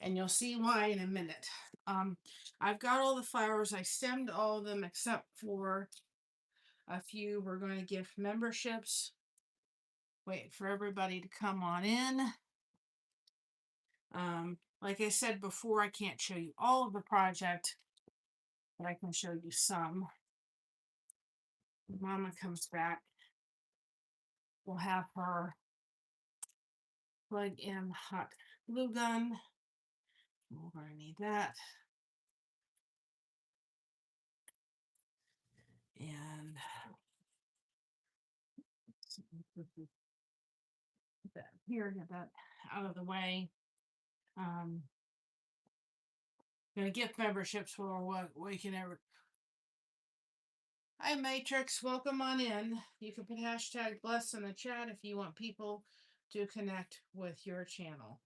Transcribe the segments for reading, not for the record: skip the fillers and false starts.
and you'll see why in a minute. I've got all the flowers. I stemmed all of them except for a few. We're going to give memberships. Wait for everybody to come on in. Like I said before, I can't show you all of the project, but I can show you some. Mama comes back. We'll have her plug in hot glue gun. We're going to need that. And put that here, get that out of the way. Gonna gift memberships for what we can ever. Hi Matrix, welcome on in. You can put hashtag bless in the chat if you want people to connect with your channel.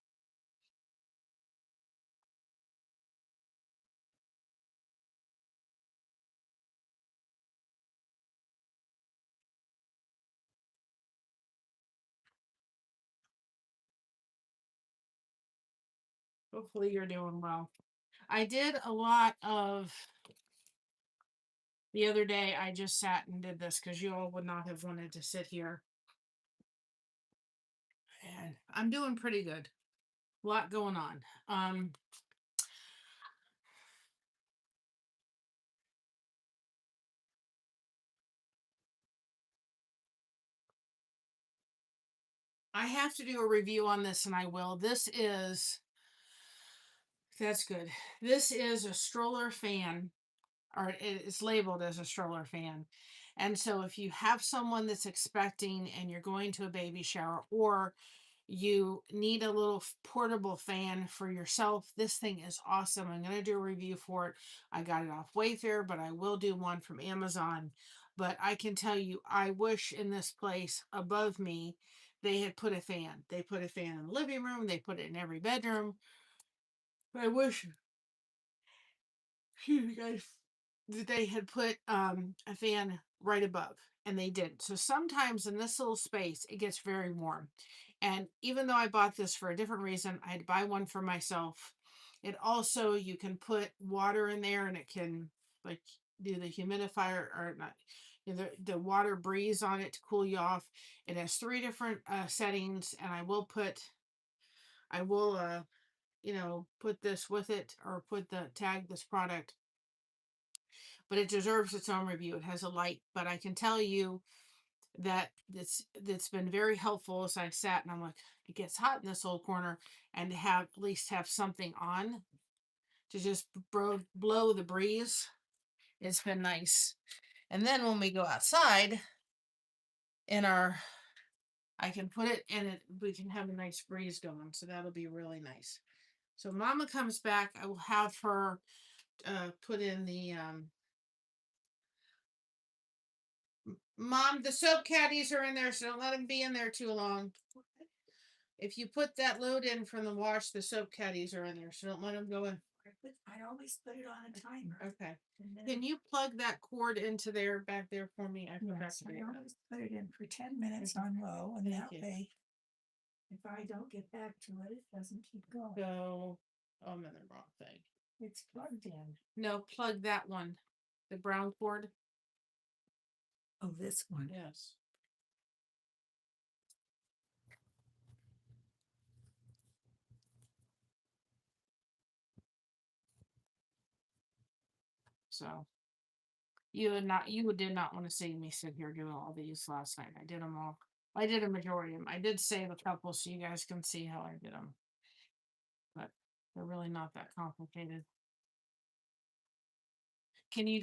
Hopefully you're doing well. I did a lot of the other day. I just sat and did this because you all would not have wanted to sit here. And I'm doing pretty good. A lot going on. I have to do a review on this, and I will. That's good. This is a stroller fan, or it's labeled as a stroller fan. And so if you have someone that's expecting and you're going to a baby shower, or you need a little portable fan for yourself, this thing is awesome. I'm going to do a review for it. I got it off Wayfair, but I will do one from Amazon. But I can tell you, I wish in this place above me, they had put a fan. They put a fan in the living room. They put it in every bedroom. I wish, excuse me guys, that they had put a fan right above, and they didn't. So sometimes in this little space it gets very warm, and even though I bought this for a different reason, I had to buy one for myself. It also, you can put water in there and it can like do the humidifier, or not, the water breeze on it to cool you off. It has 3 different settings, and I will put this with it, or tag this product, but it deserves its own review. It has a light, but I can tell you that that's been very helpful as I sat and I'm like, it gets hot in this little corner, and to have at least have something on to just blow the breeze. It's been nice. And then when we go outside in our, I can put it in it, we can have a nice breeze going, so that'll be really nice. So Mama comes back, I will have her put in the Mom, the soap caddies are in there, so don't let them be in there too long. If you put that load in from the wash, the soap caddies are in there, so don't let them go in. I always put it on a timer. Okay. Can you plug that cord into there back there for me? I forgot Yes, to do I that. always put it in for 10 minutes on low, and that way, if I don't get back to it, it doesn't keep going. So, oh, I'm in the wrong thing. It's plugged in. No, plug that one, the brown cord. Oh, this one. Yes. So you did not want to see me sit here doing all these last night. I did them all. I did a majority of them. I did save a couple so you guys can see how I did them, but they're really not that complicated. Can you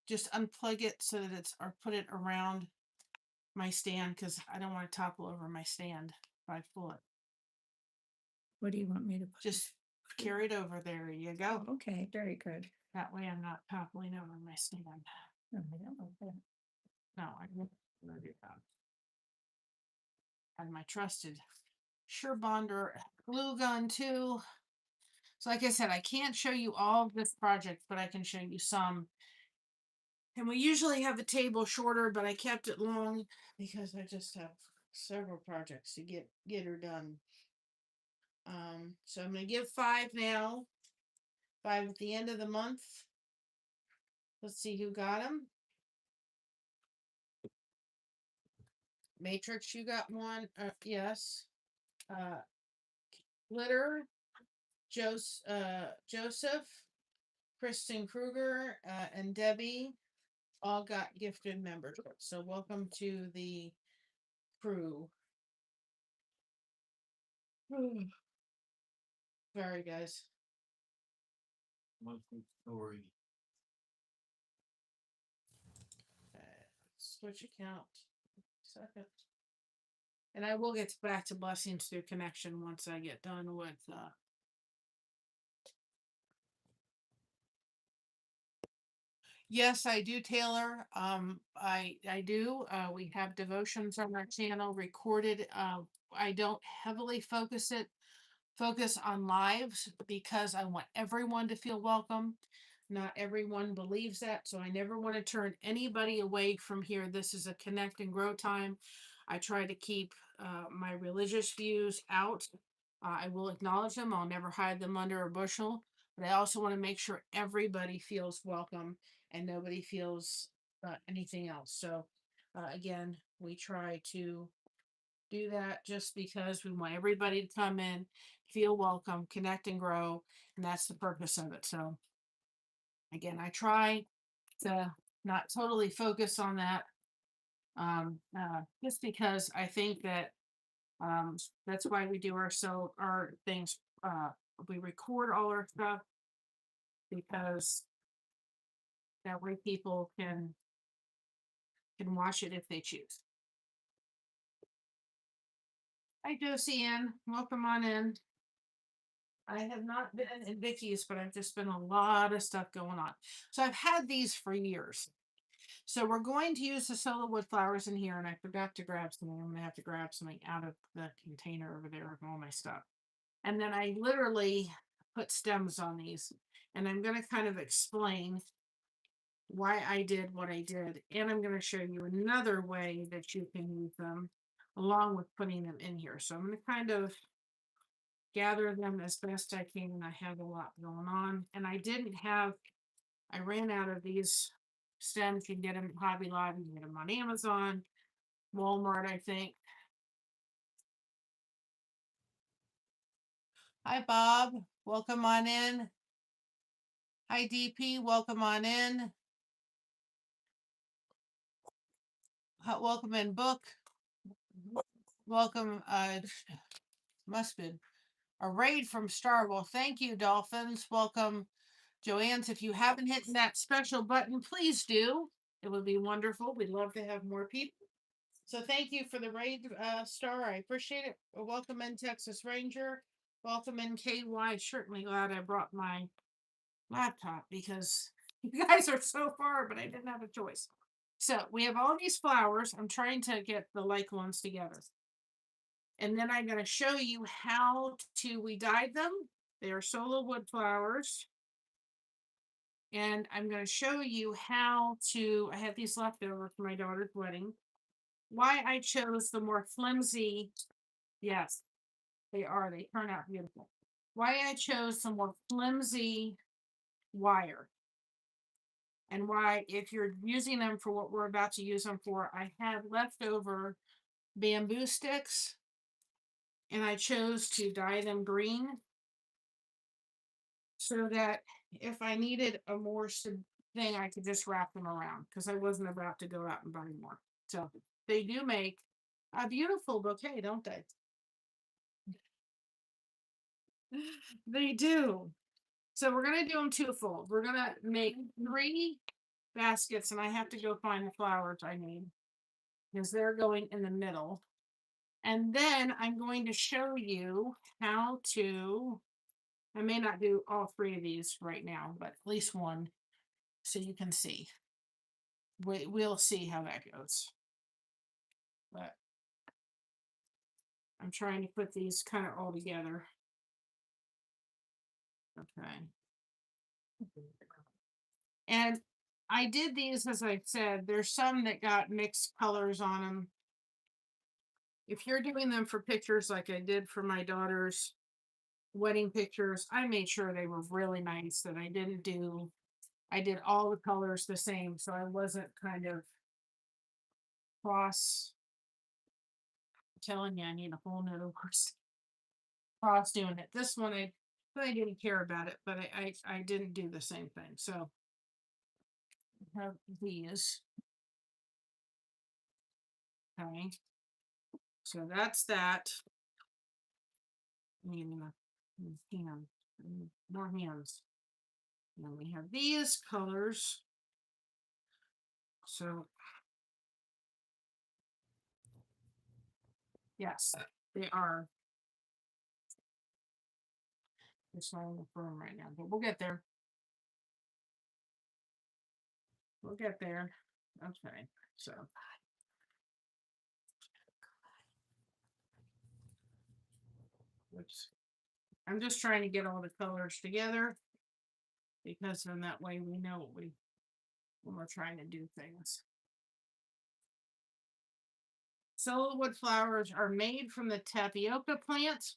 just unplug it so that it's, or put it around my stand, because I don't want to topple over my stand if I pull it. What do you want me to put? Just carry it over. There you go. Okay, very good. That way I'm not toppling over my stand. No, I don't like that. No, I won't do that. And my trusted Surebonder glue gun too. So like I said, I can't show you all of this project, but I can show you some. And we usually have the table shorter, but I kept it long because I just have several projects to get her done. So I'm going to give 5 now. 5 at the end of the month. Let's see who got them. Matrix, you got one. Yes. Glitter, Joseph, Kristen Kruger, and Debbie all got gifted memberships. So welcome to the crew. Sorry, guys. Monthly story. Switch account. Second. And I will get back to blessings through connection once I get done with Yes, I do, Taylor. I do. We have devotions on our channel recorded. I don't heavily focus on lives because I want everyone to feel welcome. Not everyone believes that, so I never want to turn anybody away from here. This is a connect and grow time. I try to keep my religious views out. I will acknowledge them. I'll never hide them under a bushel, but I also want to make sure everybody feels welcome and nobody feels anything else. So, again, we try to do that just because we want everybody to come in, feel welcome, connect and grow, and that's the purpose of it. So, again, I try to not totally focus on that, just because I think that that's why we do our things. We record all our stuff because that way people can watch it if they choose. Hi, Josie Ann. Welcome on in. I have not been in Vicky's, but I've just been a lot of stuff going on. So I've had these for years. So we're going to use the Sola wood flowers in here, and I forgot to grab something. I'm gonna have to grab something out of the container over there with all my stuff. And then I literally put stems on these, and I'm gonna kind of explain why I did what I did, and I'm gonna show you another way that you can use them along with putting them in here. So I'm gonna kind of gather them as best I can, and I have a lot going on. And I ran out of these stems. You can get them at Hobby Lobby, you can get them on Amazon, Walmart, I think. Hi, Bob. Welcome on in. Hi, DP. Welcome on in. Welcome in, Book. Welcome. Must have been a raid from Star. Well, thank you, Dolphins. Welcome, Joanne's. If you haven't hit that special button, please do. It would be wonderful. We'd love to have more people. So thank you for the raid, Star. I appreciate it. Welcome in, Texas Ranger. Welcome in, KY. Certainly glad I brought my laptop because you guys are so far, but I didn't have a choice. So we have all these flowers. I'm trying to get the like ones together. And then I'm going to show you how we dyed them. They are Sola wood flowers. And I'm going to show you how I had these left over for my daughter's wedding. Why I chose the more flimsy, yes, they are. They turn out beautiful. Why I chose some more flimsy wire. And why, if you're using them for what we're about to use them for, I have leftover bamboo sticks. And I chose to dye them green so that if I needed a more thing, I could just wrap them around because I wasn't about to go out and buy more. So they do make a beautiful bouquet, don't they? They do. So we're going to do them twofold. We're going to make 3 baskets, and I have to go find the flowers I need because they're going in the middle. And then I'm going to show you how to, I may not do all 3 of these right now, but at least one so you can see. We'll see how that goes. But I'm trying to put these kind of all together. Okay. And I did these, as I said, there's some that got mixed colors on them. If you're doing them for pictures like I did for my daughters wedding pictures, I made sure they were really nice, that I did all the colors the same, so I wasn't kind of cross. I'm telling you, I need a whole new cross doing it. This one, I didn't care about it, but I didn't do the same thing. So I have these. Okay. So that's that. Needing a hand, more hands. And then we have these colors. So yes, they are. It's not on the firm right now, but we'll get there. We'll get there. Okay, so oops. I'm just trying to get all the colors together, because then that way we know what when we're trying to do things. Sola wood flowers are made from the tapioca plant.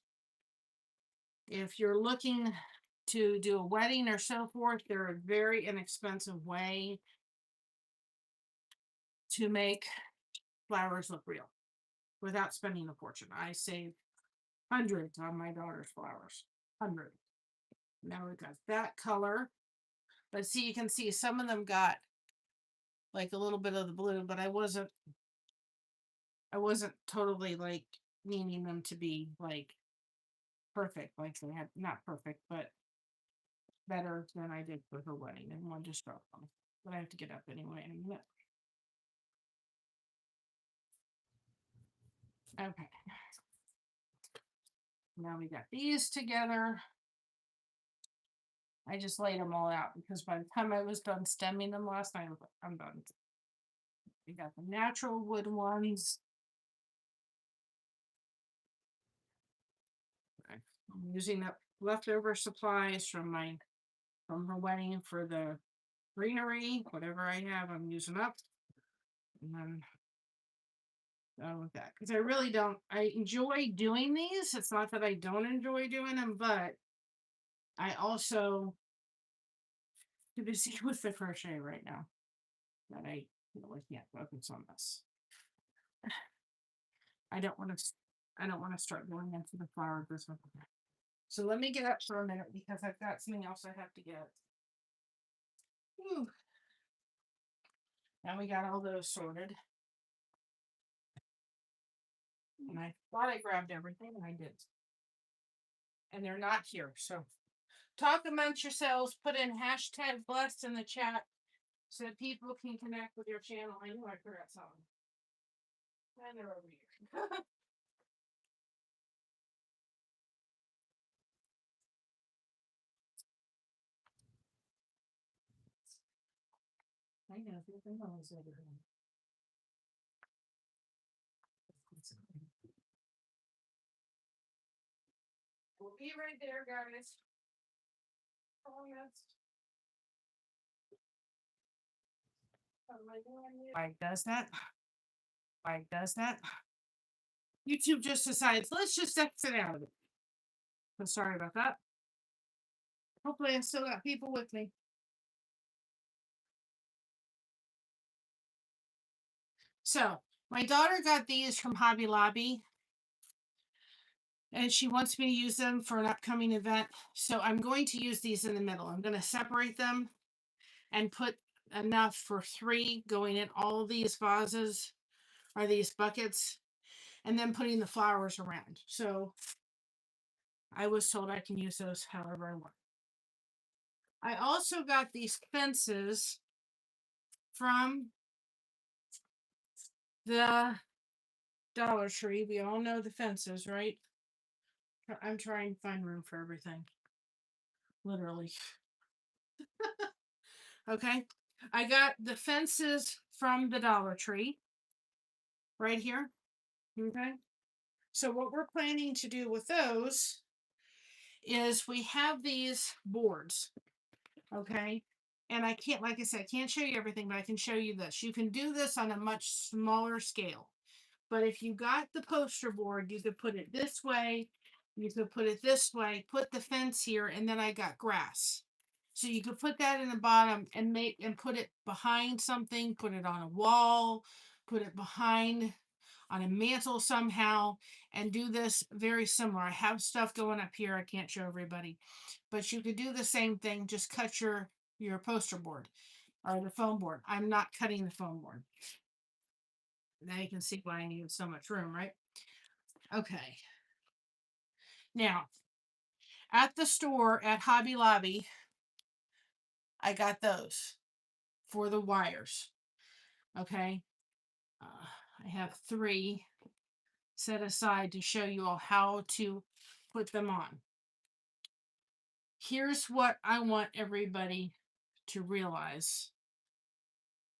If you're looking to do a wedding or so forth, they're a very inexpensive way to make flowers look real without spending a fortune. I saved hundreds on my daughter's flowers. Hundreds. Now we've got that color. But see, you can see some of them got like a little bit of the blue, but I wasn't totally like needing them to be like perfect, like they had, not perfect, but better than I did for her wedding, and one just dropped them. But I have to get up anyway in a minute. Okay. Now we got these together. I just laid them all out because by the time I was done stemming them last night, I'm done. We got the natural wood ones. I'm using up leftover supplies from her wedding for the greenery. Whatever I have, I'm using up. And then done with that. Because I really don't, I enjoy doing these. It's not that I don't enjoy doing them, but I also too busy with the crochet right now that I really can't focus on this. I don't want to start going into the flower business. So let me get up for a minute because I've got something else I have to get. Whew. Now we got all those sorted. And I thought I grabbed everything, and I did. And they're not here. So talk amongst yourselves, put in hashtag blessed in the chat so that people can connect with your channel. I knew I forgot something. And they're over here. I know, if you're always over here. We'll be right there, guys. Why does that? Why does that? YouTube just decides, let's just exit out of it. So sorry about that. Hopefully I still got people with me. So my daughter got these from Hobby Lobby, and she wants me to use them for an upcoming event. So I'm going to use these in the middle. I'm going to separate them and put enough for 3 going in all these vases or these buckets, and then putting the flowers around. So I was told I can use those however I want. I also got these fences from the Dollar Tree. We all know the fences, right? I'm trying to find room for everything. Literally. Okay. I got the fences from the Dollar Tree right here. Okay. So what we're planning to do with those is we have these boards. Okay. And I can't, like I said, I can't show you everything, but I can show you this. You can do this on a much smaller scale. But if you got the poster board, you could put it this way You could put it this way, put the fence here, and then I got grass. So you could put that in the bottom and put it behind something, put it on a wall, put it behind on a mantle somehow, and do this very similar. I have stuff going up here I can't show everybody, but you could do the same thing. Just cut your poster board or the foam board. I'm not cutting the foam board. Now you can see why I needed so much room, right? Okay. Now, at the store at Hobby Lobby, I got those for the wires. Okay. I have 3 set aside to show you all how to put them on. Here's what I want everybody to realize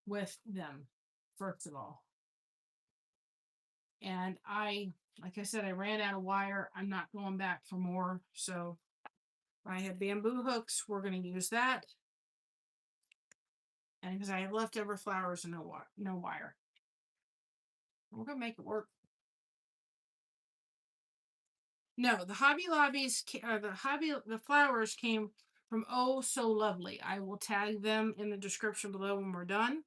with them, first of all. And like I said, I ran out of wire. I'm not going back for more. So I have bamboo hooks. We're going to use that. And because I have leftover flowers and no wire. We're going to make it work. No, the Hobby Lobbies, the flowers came from Oh So Lovely. I will tag them in the description below when we're done.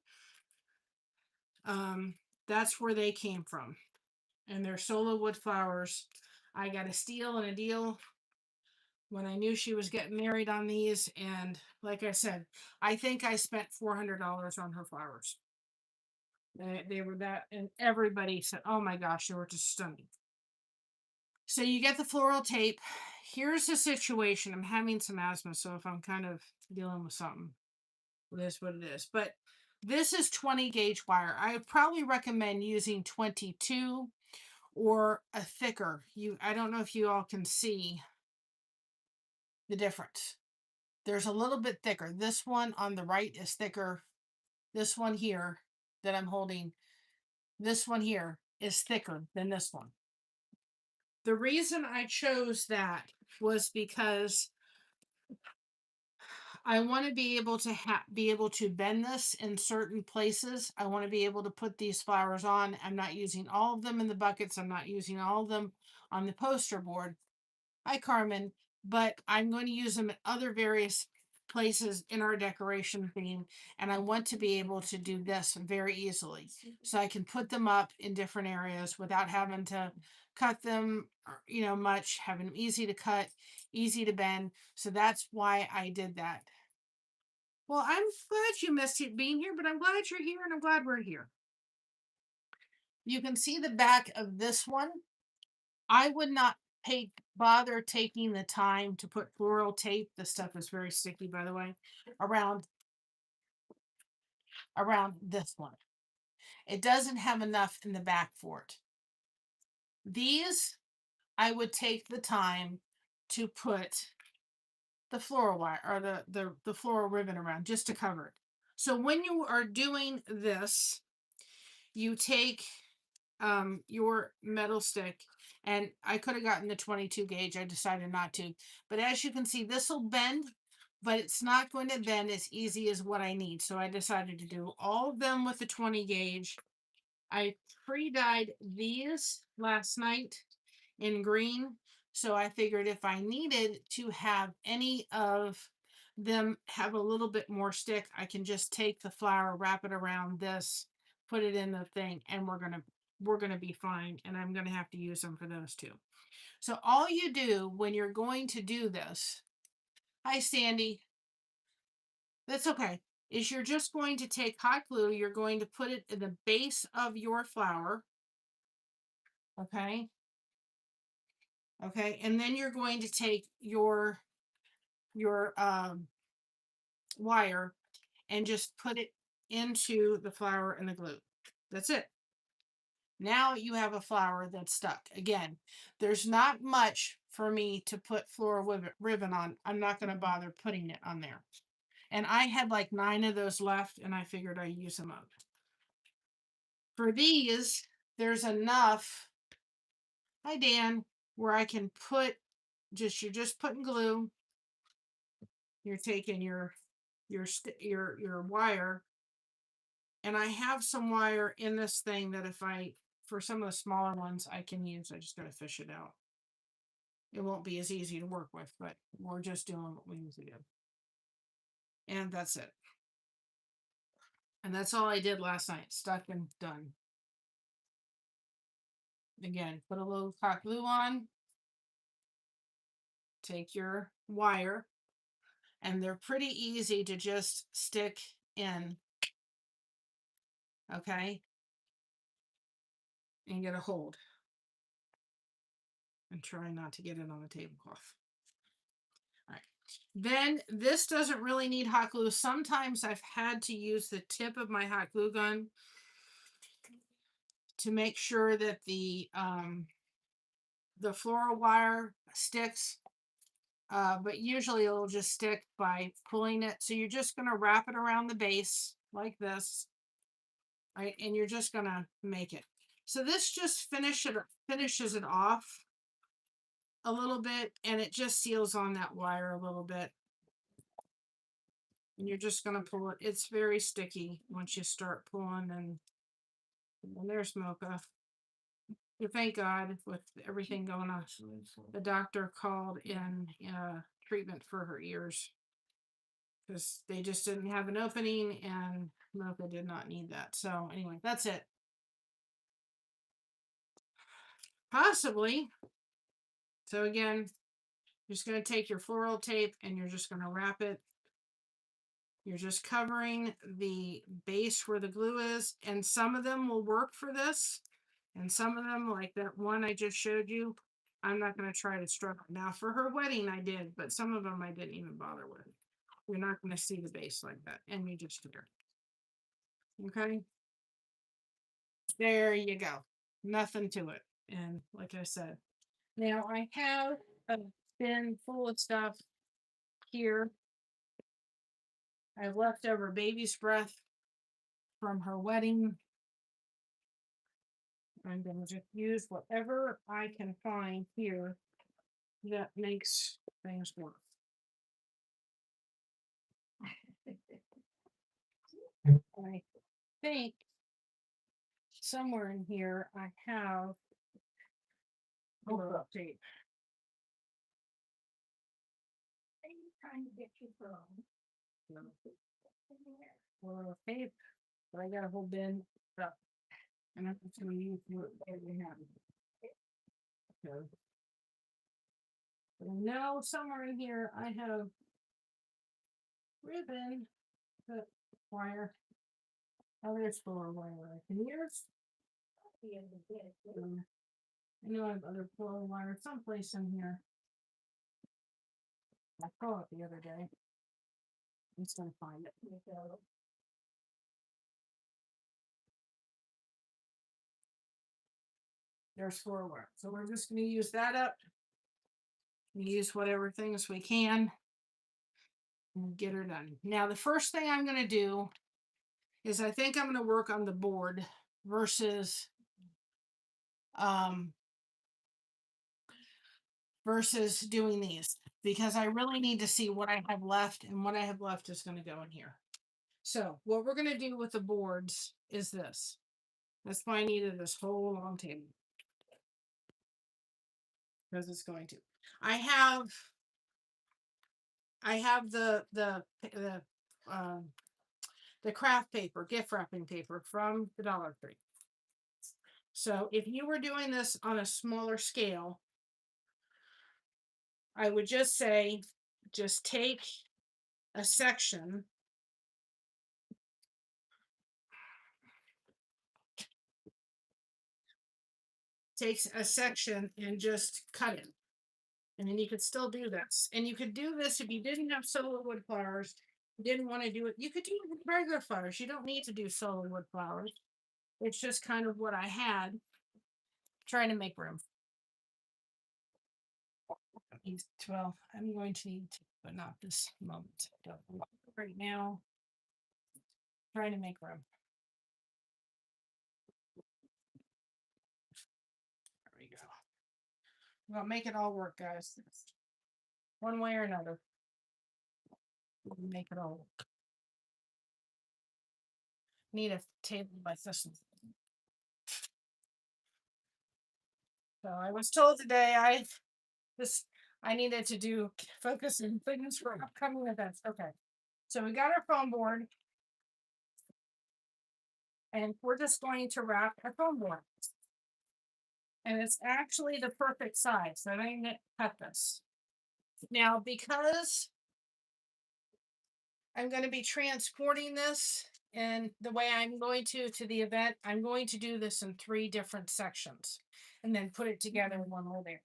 That's where they came from. And they're Sola wood flowers. I got a steal and a deal when I knew she was getting married on these. And like I said, I think I spent $400 on her flowers. They were that, and everybody said, oh my gosh, they were just stunning. So you get the floral tape. Here's the situation. I'm having some asthma, so if I'm kind of dealing with something, it is what it is. But this is 20 gauge wire. I would probably recommend using 22 or a thicker. I don't know if you all can see the difference. There's a little bit thicker. This one on the right is thicker. This one here that I'm holding, this one here is thicker than this one. The reason I chose that was because I want to be able to be able to bend this in certain places. I want to be able to put these flowers on. I'm not using all of them in the buckets. I'm not using all of them on the poster board. Hi, Carmen. But I'm going to use them at other various places in our decoration theme. And I want to be able to do this very easily. So I can put them up in different areas without having to cut them, much, having them easy to cut, easy to bend. So that's why I did that. Well, I'm glad you missed it being here, but I'm glad you're here and I'm glad we're here. You can see the back of this one. I would not bother taking the time to put floral tape. This stuff is very sticky, by the way, around this one. It doesn't have enough in the back for it. These, I would take the time to put the floral wire or the floral ribbon around just to cover it. So when you are doing this, you take your metal stick, and I could have gotten the 22 gauge. I decided not to, but as you can see, this will bend, but it's not going to bend as easy as what I need. So I decided to do all of them with the 20 gauge. I pre-dyed these last night in green. So I figured if I needed to have any of them have a little bit more stick, I can just take the flower, wrap it around this, put it in the thing, and we're gonna be fine. And I'm gonna have to use them for those too. So all you do when you're going to do this, hi Sandy, that's okay, is you're just going to take hot glue, you're going to put it in the base of your flower. Okay. Okay, and then you're going to take your wire and just put it into the flower and the glue. That's it. Now you have a flower that's stuck. Again, there's not much for me to put floral ribbon on. I'm not going to bother putting it on there. And I had like 9 of those left, and I figured I'd use them up. For these, there's enough, hi Dan, where I can put you're just putting glue. You're taking your wire, and I have some wire in this thing that if I for some of the smaller ones I can use. I just gotta fish it out. it won't be as easy to work with, but we're just doing what we need to do. And that's it. And that's all I did last night. Stuck and done. Again, put a little hot glue on. Take your wire, and they're pretty easy to just stick in. Okay. And get a hold. And try not to get it on the tablecloth. All right. Then this doesn't really need hot glue. Sometimes I've had to use the tip of my hot glue gun to make sure that the floral wire sticks. But usually it'll just stick by pulling it. So you're just going to wrap it around the base like this. Right, and you're just going to make it. So this just finishes it off a little bit, and it just seals on that wire a little bit. And you're just going to pull it. It's very sticky once you start pulling, and there's Mocha. Thank God, with everything going on, the doctor called in treatment for her ears because they just didn't have an opening, and Mocha did not need that. So anyway, that's it. Possibly. So again, you're just going to take your floral tape and you're just going to wrap it. You're just covering the base where the glue is, and some of them will work for this. And some of them, like that one I just showed you, I'm not going to try to struggle. Now, for her wedding, I did, but some of them I didn't even bother with. You're not going to see the base like that. And you just do it. Okay? There you go. Nothing to it. And like I said, now I have a bin full of stuff here. I have leftover baby's breath from her wedding. I'm going to just use whatever I can find here that makes things work. I think somewhere in here I have roll tape. Are you trying to get you from? No. Roll tape, but I got a whole bin stuff, and I'm just going to use what we have. Okay. But I know somewhere in here I have ribbon, but wire. Oh, there's floral wire I can use. I know I have other floral wire someplace in here. I saw it the other day. I'm just gonna find it. There's floral wire. So we're just gonna use that up. Use whatever things we can and get her done. Now the first thing I'm gonna do is I think I'm gonna work on the board versus doing these, because I really need to see what I have left, and what I have left is going to go in here. So what we're going to do with the boards is this. That's why I needed this whole long table, because it's going to. I have the craft paper, gift wrapping paper from the Dollar Tree. So if you were doing this on a smaller scale, I would just say, just take a section. Takes a section and just cut it. And then you could still do this. And you could do this if you didn't have Sola wood flowers, you didn't want to do it. You could do it with regular flowers. You don't need to do Sola wood flowers. It's just kind of what I had, trying to make room. Well, I'm going to need to, but not this moment. Right now, trying to make room. There we go. We'll make it all work, guys. One way or another. We'll make it all work. Need a table by this. So I was told today This, I needed to do focus and things for upcoming events. Okay. So we got our foam board. And we're just going to wrap our foam board. And it's actually the perfect size. So I'm going to cut this. Now, because I'm going to be transporting this and the way I'm going to the event, I'm going to do this in 3 different sections and then put it together in one whole there.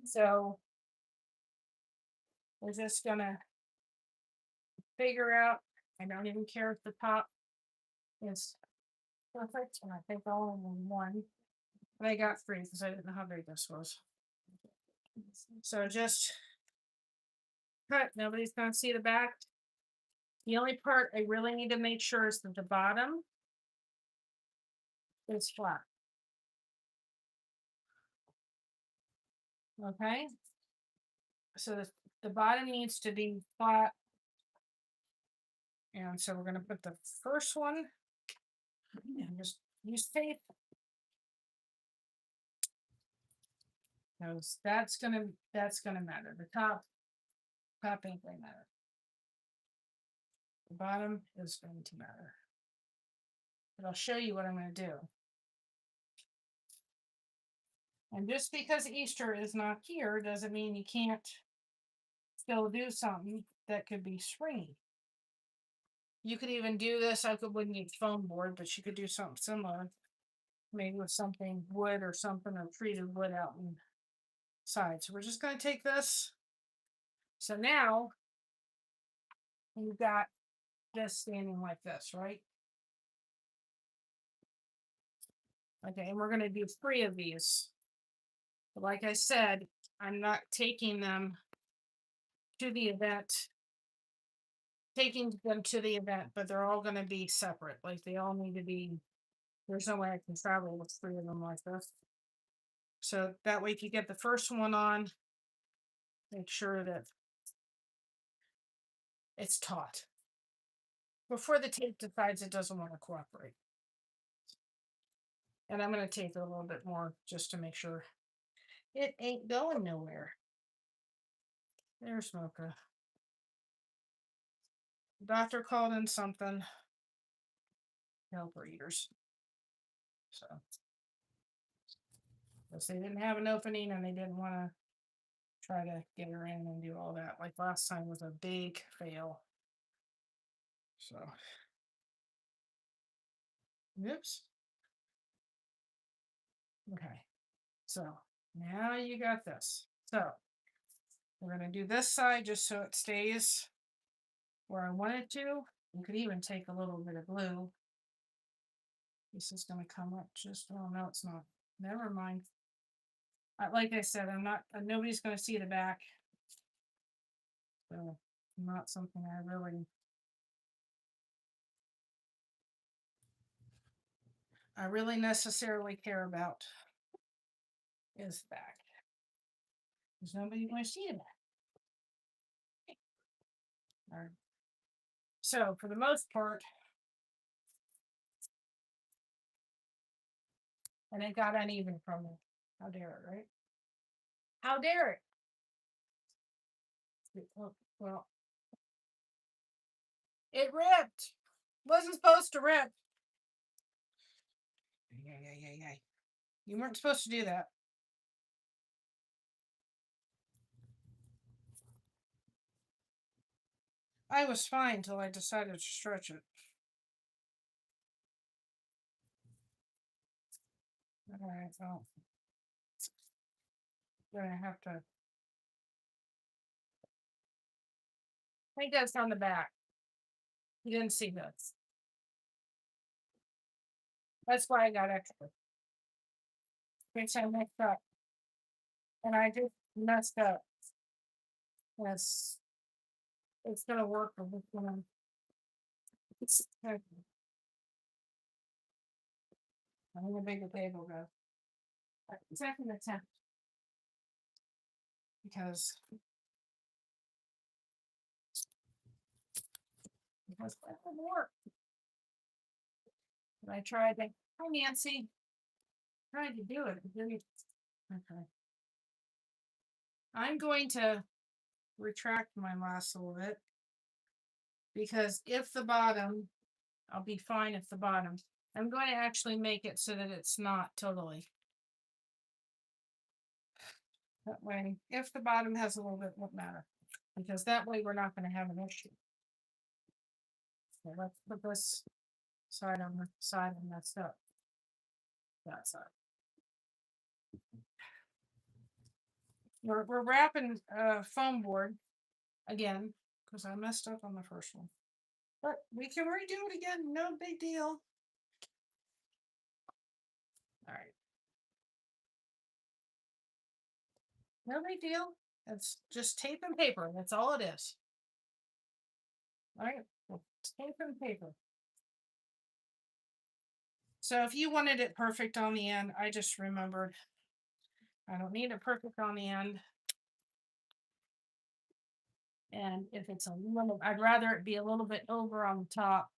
So we're just going to figure out, I don't even care if the top is perfect. And I think all in one, but I got 3 because I didn't know how big this was. So just cut. Nobody's going to see the back. The only part I really need to make sure is that the bottom is flat. Okay. So the bottom needs to be flat. And so we're going to put the first one and just use tape. Because that's gonna matter. The top ain't gonna matter. The bottom is going to matter. But I'll show you what I'm going to do. And just because Easter is not here doesn't mean you can't still do something that could be springy. You could even do this. I wouldn't use foam board, but you could do something similar. Maybe with something wood or something, or treated wood out inside. So we're just going to take this. So now you've got this standing like this, right? Okay, and we're going to do 3 of these. But like I said, I'm not taking them to the event. But they're all going to be separate. Like they all need to be. There's no way I can travel with 3 of them like this. So that way, if you get the first one on, make sure that it's taut before the tape decides it doesn't want to cooperate. And I'm going to tape it a little bit more just to make sure it ain't going nowhere. There's Mocha. The doctor called in something. No breeders. So they didn't have an opening and they didn't want to try to get her in and do all that. Like last time was a big fail. So, oops. Okay. So now you got this. So we're going to do this side just so it stays where I want it to. You could even take a little bit of glue. This is going to come up just, oh no, it's not. Never mind. Like I said, nobody's going to see the back. So not something I really necessarily care about is the back. There's nobody going to see the back. All right. So for the most part, and it got uneven from me. How dare it, right? How dare it? Well, it ripped. Wasn't supposed to rip. Yeah. You weren't supposed to do that. I was fine until I decided to stretch it. All right, so gonna have to. I think that's on the back. You didn't see this. That's why I got extra. Which I messed up. And I just messed up. Yes. It's gonna work for this one. I'm gonna make the table go. Second attempt. Because it was work. And I tried to, hi Nancy. Tried to do it. Okay. I'm going to retract my last a little bit because if the bottom, I'll be fine if the bottom. I'm going to actually make it so that it's not totally. That way, if the bottom has a little bit, won't matter. Because that way we're not going to have an issue. So let's put this side on the side and messed up. That side. We're wrapping foam board again because I messed up on the first one. But we can redo it again, no big deal. All right. No big deal. It's just tape and paper. That's all it is. All right. Well, tape and paper. So if you wanted it perfect on the end, I just remembered I don't need it perfect on the end. And if it's a little, I'd rather it be a little bit over on the top.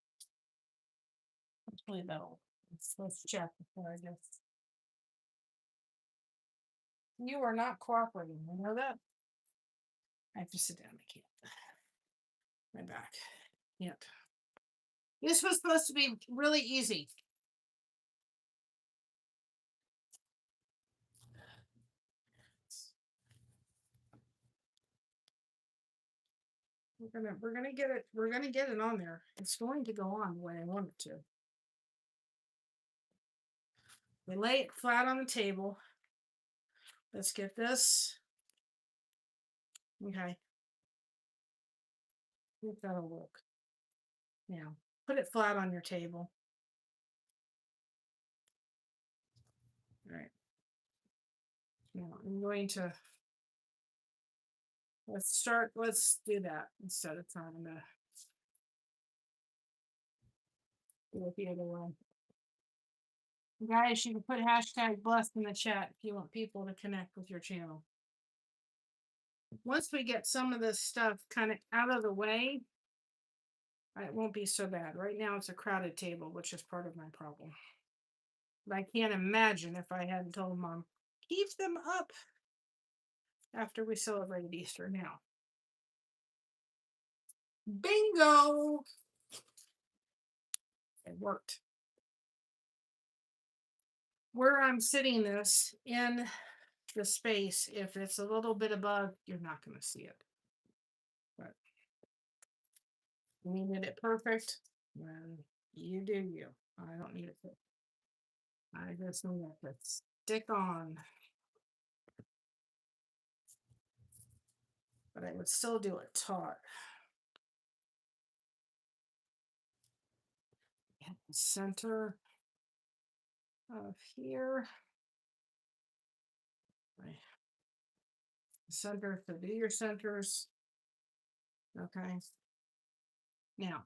Hopefully that'll, let's check before I guess. You are not cooperating, you know that? I have to sit down, I can't. My back. Yep. This was supposed to be really easy. We're gonna get it on there. It's going to go on the way I want it to. We lay it flat on the table. Let's get this. Okay. I think that'll work. Now, put it flat on your table. All right. Now I'm going to let's do that instead of trying to do it the other way. Guys, you can put hashtag blessed in the chat if you want people to connect with your channel. Once we get some of this stuff kind of out of the way, it won't be so bad. Right now it's a crowded table, which is part of my problem. But I can't imagine if I hadn't told Mom, keep them up after we celebrated Easter now. Bingo! It worked. Where I'm sitting this in the space, if it's a little bit above, you're not going to see it. But you needed it perfect, then you do you. I don't need it. I just need it to stick on. But I would still do it taut. At the center of here. Center to do your centers. Okay. Now,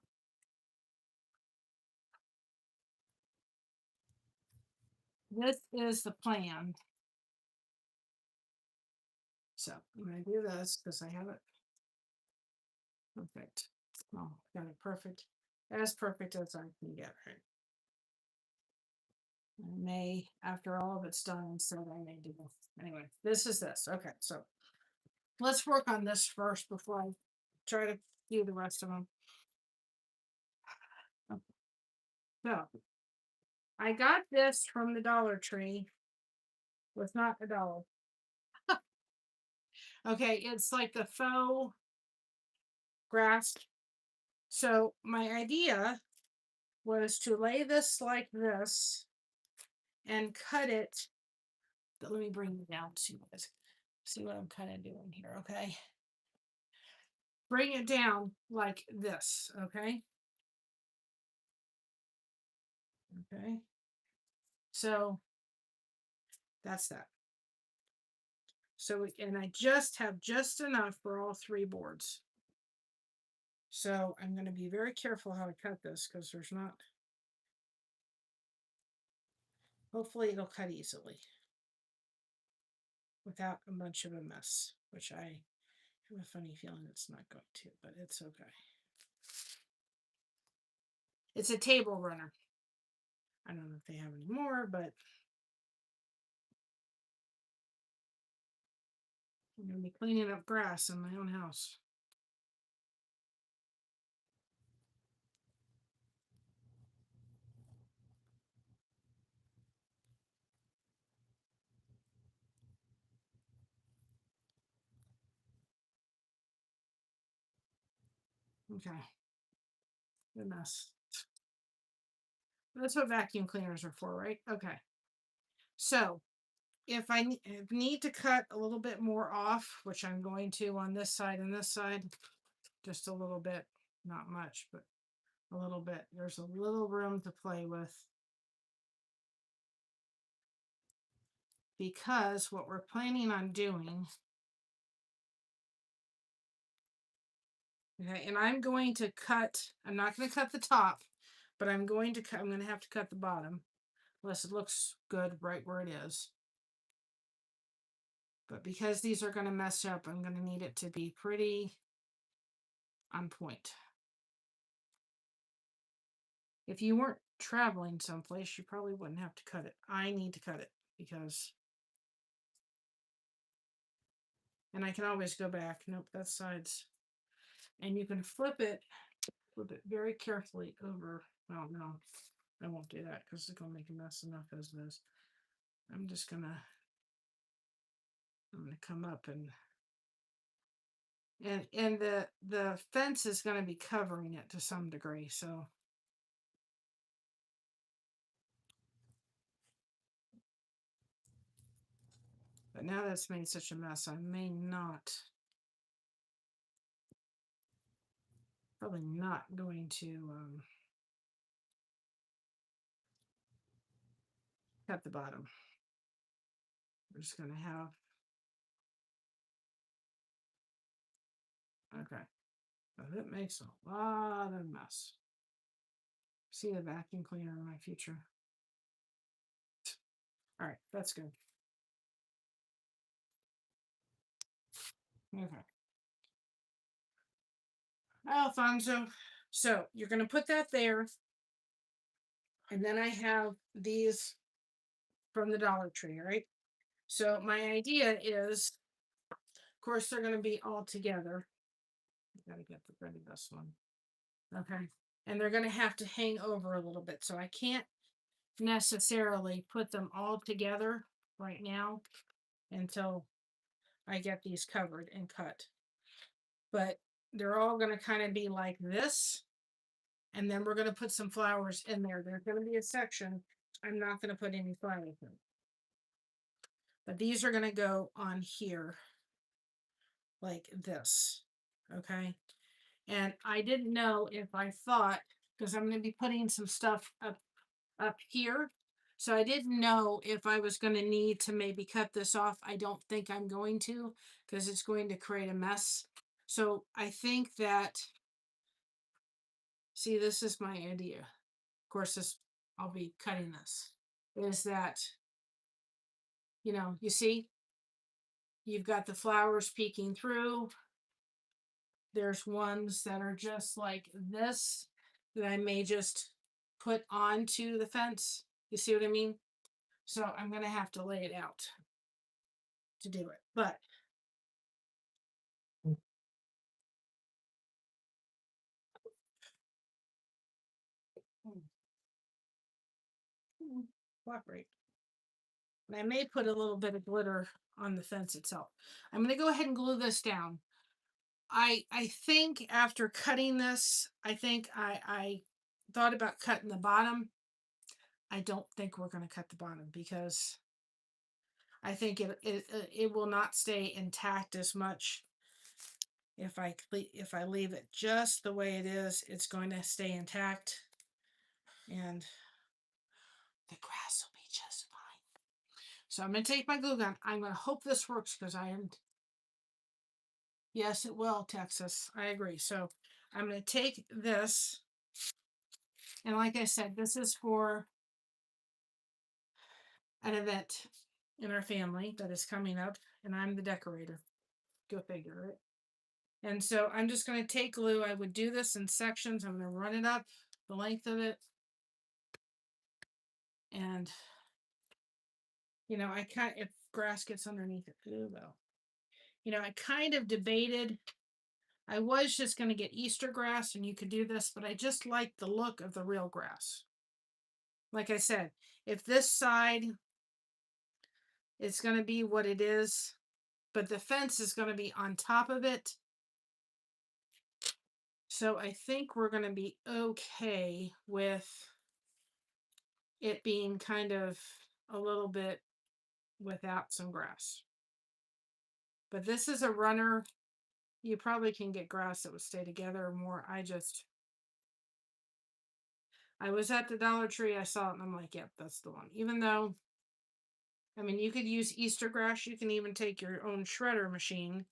this is the plan. So I'm going to do this because I have it perfect. Oh, got it perfect. As perfect as I can get it. I may, after all of it's done, so I may do this. Anyway, this is this. Okay, so let's work on this first before I try to do the rest of them. Okay. So I got this from the Dollar Tree. Was not a dollar. Okay, it's like the faux grass. So my idea was to lay this like this and cut it. But let me bring it down to see what I'm kind of doing here. Okay. Bring it down like this. Okay. Okay. So that's that. So, and I just have just enough for all three boards. So I'm going to be very careful how I cut this because there's not, hopefully it'll cut easily without a bunch of a mess, which I have a funny feeling it's not going to, but it's okay. It's a table runner. I don't know if they have any more, but I'm going to be cleaning up grass in my own house. Okay. Good mess. That's what vacuum cleaners are for, right? Okay. So if I need to cut a little bit more off, which I'm going to on this side and this side, just a little bit, not much, but a little bit. There's a little room to play with. Because what we're planning on doing, okay, and I'm going to cut, I'm not going to cut the top, but I'm going to cut, I'm going to have to cut the bottom, unless it looks good right where it is. But because these are going to mess up, I'm going to need it to be pretty on point. If you weren't traveling someplace, you probably wouldn't have to cut it. I need to cut it because, and I can always go back. Nope, that side's, and you can flip it very carefully over. Well, no, I won't do that because it's gonna make a mess enough as it is. I'm gonna come up and the fence is gonna be covering it to some degree, so. But now that's made such a mess, I may not, probably not going to cut the bottom. We're just gonna have, okay. But it makes a lot of mess. See a vacuum cleaner in my future. All right, that's good. Okay. Alfonso. So you're going to put that there. And then I have these from the Dollar Tree, right? So my idea is, of course, they're going to be all together. I got to get rid of this one. Okay. And they're going to have to hang over a little bit. So I can't necessarily put them all together right now until I get these covered and cut. But they're all going to kind of be like this. And then we're going to put some flowers in there. There's going to be a section. I'm not going to put any flowers in. But these are going to go on here like this. Okay. And I didn't know if I thought, because I'm going to be putting some stuff up here. So I didn't know if I was going to need to maybe cut this off. I don't think I'm going to, because it's going to create a mess. So I think that, see, this is my idea. Of course, this, I'll be cutting this, is that, you know, you see, you've got the flowers peeking through. There's ones that are just like this that I may just put onto the fence. You see what I mean? So I'm going to have to lay it out to do it. But cooperate. And I may put a little bit of glitter on the fence itself. I'm going to go ahead and glue this down. I think after cutting this, I think I thought about cutting the bottom. I don't think we're going to cut the bottom because I think it will not stay intact as much if I leave it just the way it is. It's going to stay intact, and the grass will be just fine. So I'm going to take my glue gun. I'm going to hope this works because I am. Yes, it will, Texas. I agree. So I'm going to take this, and like I said, this is for an event in our family that is coming up, and I'm the decorator. Go figure, right? And so I'm just going to take glue. I would do this in sections. I'm going to run it up the length of it. And, you know, I can't, if grass gets underneath it, ooh, well, You know, I kind of debated. I was just going to get Easter grass and you could do this, but I just like the look of the real grass. Like I said, if this side is going to be what it is, but the fence is going to be on top of it. So I think we're going to be okay with it being kind of a little bit without some grass. But this is a runner. You probably can get grass that would stay together more. I was at the Dollar Tree, I saw it, and I'm like, yep, that's the one. Even though, I mean, you could use Easter grass. You can even take your own shredder machine.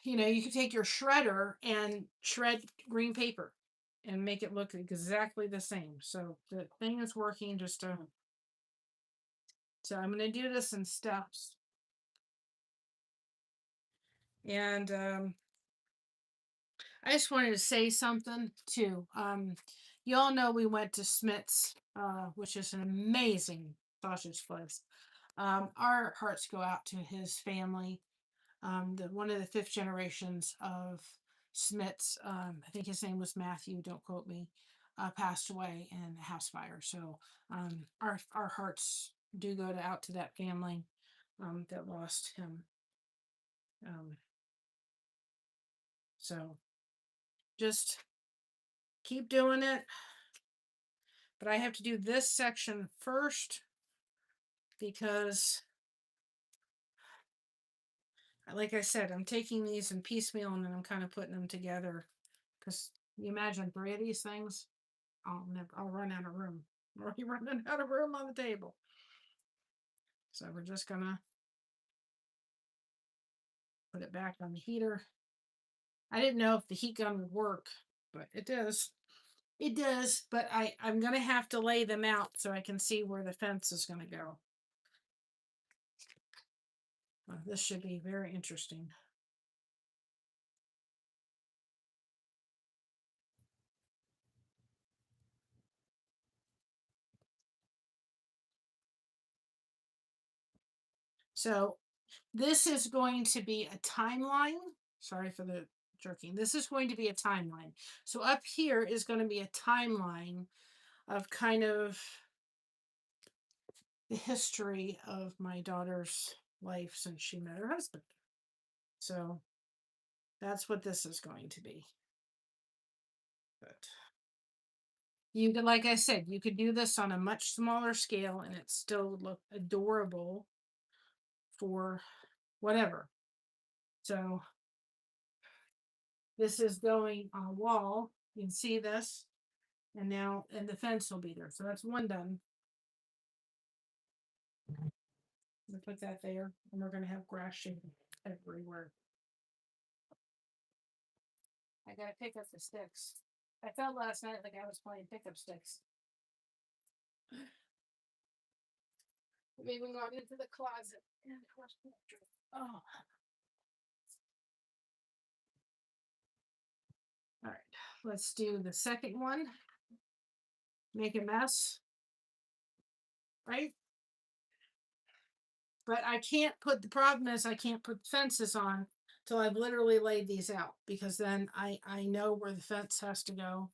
You know, you could take your shredder and shred green paper and make it look exactly the same. So the thing is working just to. So I'm going to do this in steps. And I just wanted to say something too. You all know we went to Smith's, which is an amazing sausage place. Our hearts go out to his family. One of the fifth generations of Smiths, I think his name was Matthew, don't quote me, passed away in a house fire. So our hearts do go out to that family that lost him. So just keep doing it. But I have to do this section first because, like I said, I'm taking these in piecemeal and then I'm kind of putting them together. Because you imagine 3 of these things, I'll run out of room. I'm already running out of room on the table. So we're just gonna put it back on the heater. I didn't know if the heat gun would work, but it does. It does, but I'm gonna have to lay them out so I can see where the fence is gonna go. This should be very interesting. So this is going to be a timeline. Sorry for the jerking. This is going to be a timeline. So up here is going to be a timeline of kind of the history of my daughter's life since she met her husband. So that's what this is going to be. But you could, like I said, you could do this on a much smaller scale and it still would look adorable for whatever. So this is going on a wall. You can see this. And now, and the fence will be there. So that's one done. We'll put that there. And we're going to have grass shading everywhere. I got to pick up the sticks. I felt last night like I was playing pickup sticks. We even got into the closet. Oh. All right, let's do the second one. Make a mess. Right? But I can't put, the problem is I can't put fences on till I've literally laid these out because then I know where the fence has to go.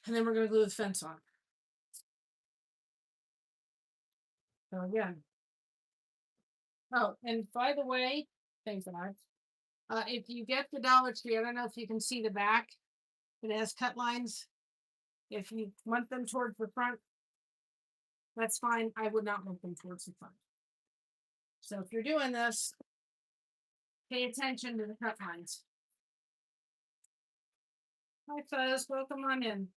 And then we're going to glue the fence on. So again. Oh, and by the way, thanks, God. If you get the Dollar Tree, I don't know if you can see the back. It has cut lines. If you want them towards the front, that's fine. I would not want them towards the front. So if you're doing this, pay attention to the cut lines. Hi, Fuzz. Welcome on in.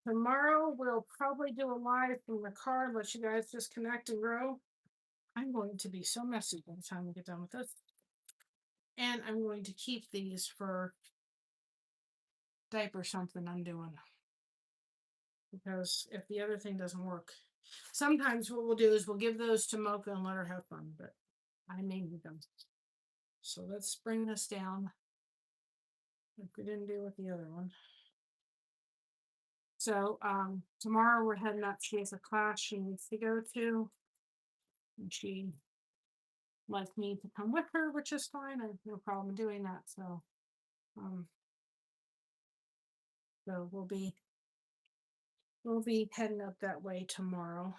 Tomorrow, we'll probably do a live from the car, let you guys just connect and grow. I'm going to be so messy by the time we get done with this. And I'm going to keep these for diaper something I'm doing. Because if the other thing doesn't work, sometimes what we'll do is we'll give those to Mocha and let her have fun, but I may need them. So let's bring this down. If we didn't do with the other one. So tomorrow we're heading up. She has a class she needs to go to. And she like me to come with her, which is fine. I have no problem doing that. Um, so we'll be heading up that way tomorrow.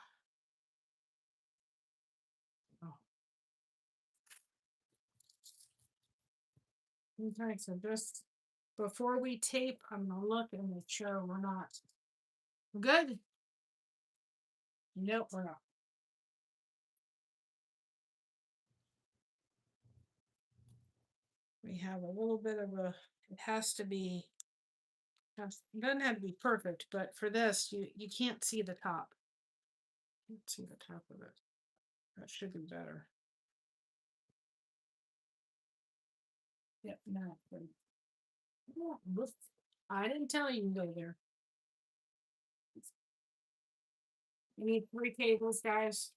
Oh. Okay, so just before we tape, I'm gonna look and make sure we're not good. Nope, we're not. We have a little bit of a. It has to be. It doesn't have to be perfect, but for this, you can't see the top. You can't see the top of it. That should be better. Yep, no. I didn't tell you to go there. You need 3 tables, guys.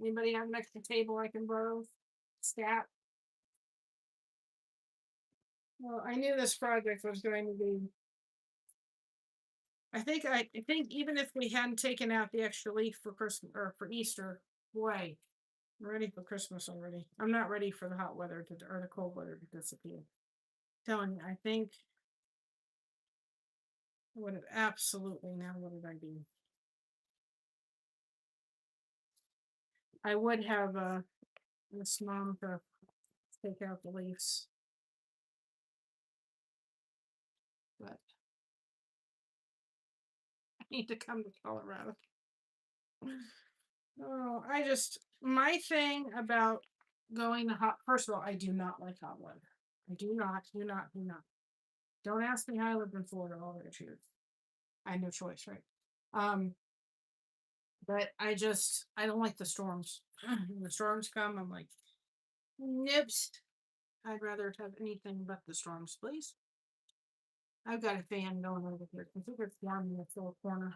Anybody have an extra table I can borrow? Stat. Well, I knew this project was going to be. I think even if we hadn't taken out the extra leaf for Christmas or for Easter, boy, I'm ready for Christmas already. I'm not ready for the hot weather or the cold weather to disappear. Telling you, I think I would have absolutely now. What did I do? I would have this mom to take out the leaves, but I need to come to Colorado. Oh, my thing about going to hot. First of all, I do not like hot weather. I do not. Don't ask me how I lived in Florida all those years. I had no choice, right? Um, but I don't like the storms. When the storms come, I'm like, nips. I'd rather have anything but the storms, please. I've got a fan going over here. I think it's warm in the little corner.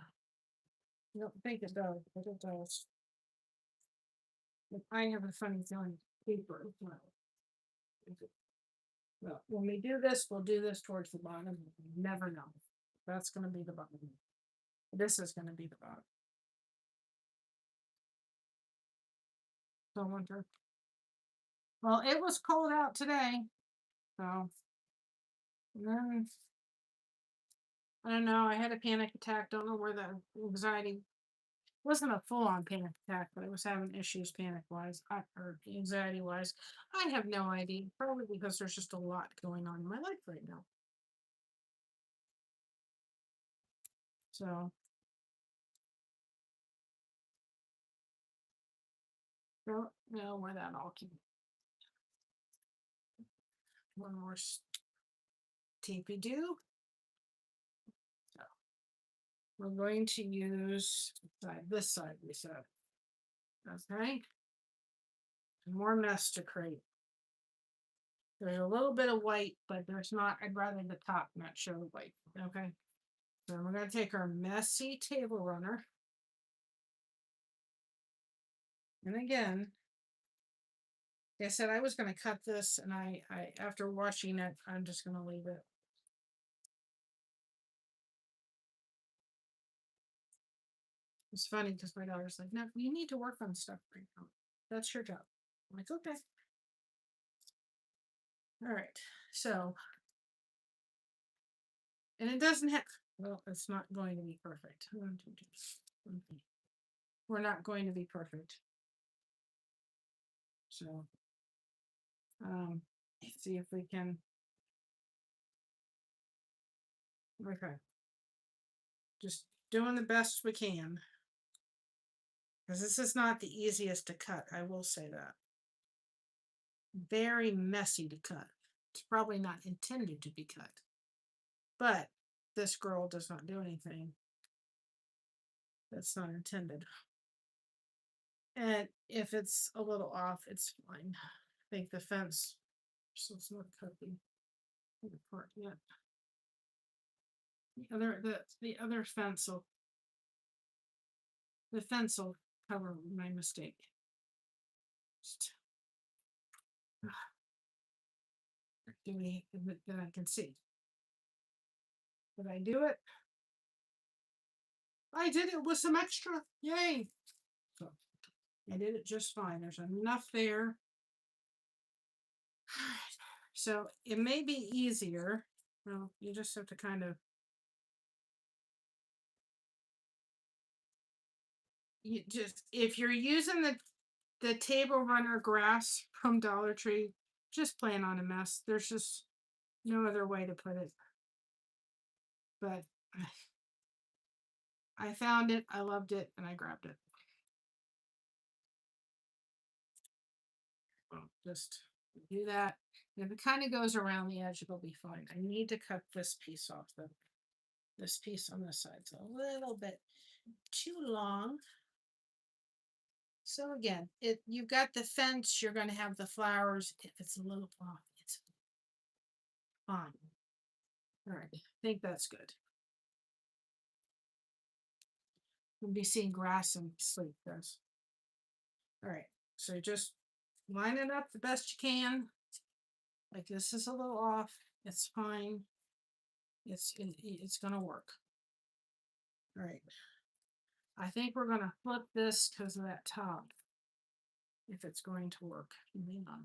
I don't think it does, but it does. But I have a funny feeling paper. Well, when we do this, we'll do this towards the bottom. You never know. That's going to be the bottom. This is going to be the bottom. So winter. Well, it was cold out today. So then I don't know. I had a panic attack. Don't know where the anxiety wasn't a full on panic attack, but I was having issues panic wise or anxiety wise. I have no idea. Probably because there's just a lot going on in my life right now. So don't know where that all came. One more tapey do. So we're going to use this side we said. Okay. More mess to create. There's a little bit of white, but there's not. I'd rather the top not show the white. Okay. So we're going to take our messy table runner. And again, like I said, I was going to cut this, and I after washing it, I'm just going to leave it. It's funny because my daughter's like, no, you need to work on stuff right now. That's your job. I'm like, okay. All right. So, and it doesn't have, well, it's not going to be perfect. We're not going to be perfect. So, see if we can. Okay. Just doing the best we can. Because this is not the easiest to cut, I will say that. Very messy to cut. It's probably not intended to be cut. But this girl does not do anything that's not intended. And if it's a little off, it's fine. I think the fence, so it's not cut the part yet. The other fence will cover my mistake. Just, that I can see. Did I do it? I did it with some extra. Yay. So I did it just fine. There's enough there. So it may be easier. Well, you just have to kind of, you just, if you're using the table runner grass from Dollar Tree, just plan on a mess. There's just no other way to put it. But I found it, I loved it, and I grabbed it. Well, just do that. If it kind of goes around the edge, it'll be fine. I need to cut this piece off though. This piece on this side's a little bit too long. So again, you've got the fence, you're going to have the flowers. If it's a little off, it's fine. All right, I think that's good. We'll be seeing grass and sleep, guys. All right, so just line it up the best you can. Like this is a little off. It's fine. It's gonna work. All right. I think we're gonna flip this because of that top. If it's going to work, maybe not.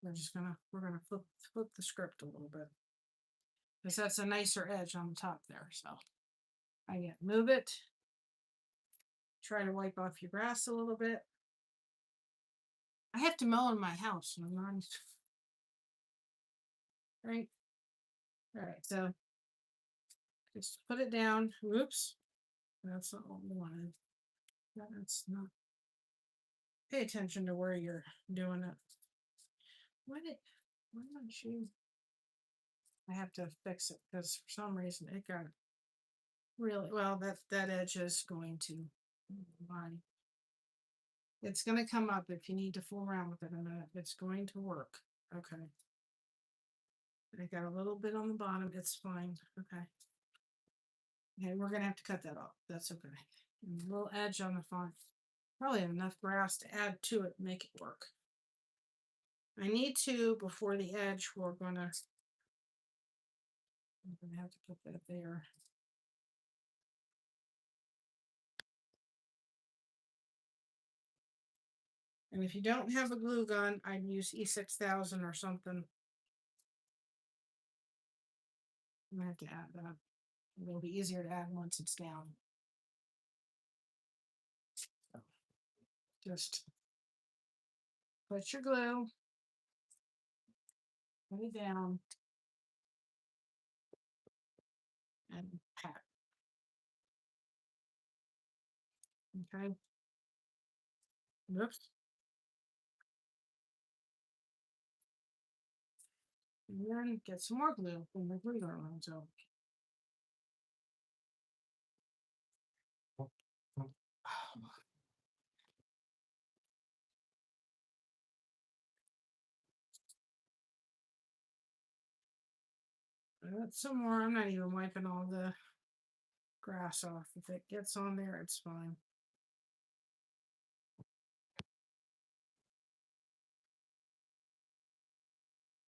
We're gonna flip the script a little bit because that's a nicer edge on the top there. So I get move it. Try to wipe off your grass a little bit. I have to mow in my house and I'm not right. All right, so just put it down. Whoops, that's not what we wanted. That's not. Pay attention to where you're doing it. Why don't you? I have to fix it because for some reason it got really well. That edge is going to line. It's going to come up if you need to fool around with it a minute. It's going to work. Okay. I got a little bit on the bottom. It's fine. Okay. Okay, we're going to have to cut that off. That's okay. And a little edge on the front. Probably have enough grass to add to it, make it work. I need to, before the edge, I'm going to have to put that there. And if you don't have a glue gun, I'd use E6000 or something. I'm gonna have to add that. It'll be easier to add once it's down. So just put your glue, put it down, and pat. Okay. Oops. And then get some more glue when the glue gun runs out. Add some more. I'm not even wiping all the grass off. If it gets on there, it's fine.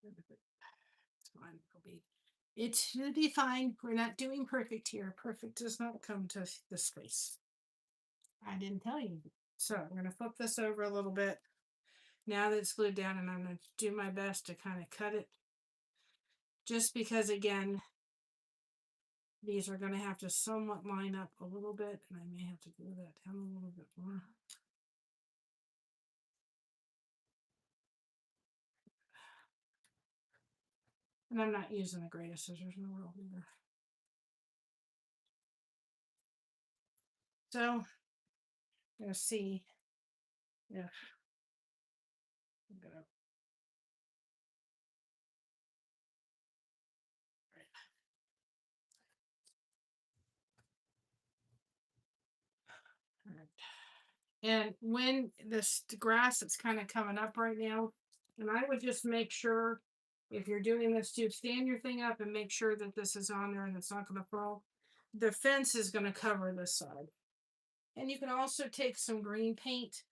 It's fine. It'll be fine. We're not doing perfect here. Perfect does not come to this space. I didn't tell you. So I'm going to flip this over a little bit now that it's glued down, and I'm going to do my best to kind of cut it. Just because, again, these are going to have to somewhat line up a little bit, and I may have to glue that down a little bit more. And I'm not using the greatest scissors in the world either. So I'm going to see if I'm going to. All right. And when this grass that's kind of coming up right now, and I would just make sure if you're doing this too, stand your thing up and make sure that this is on there and it's not going to fall. The fence is going to cover this side. And you can also take some green paint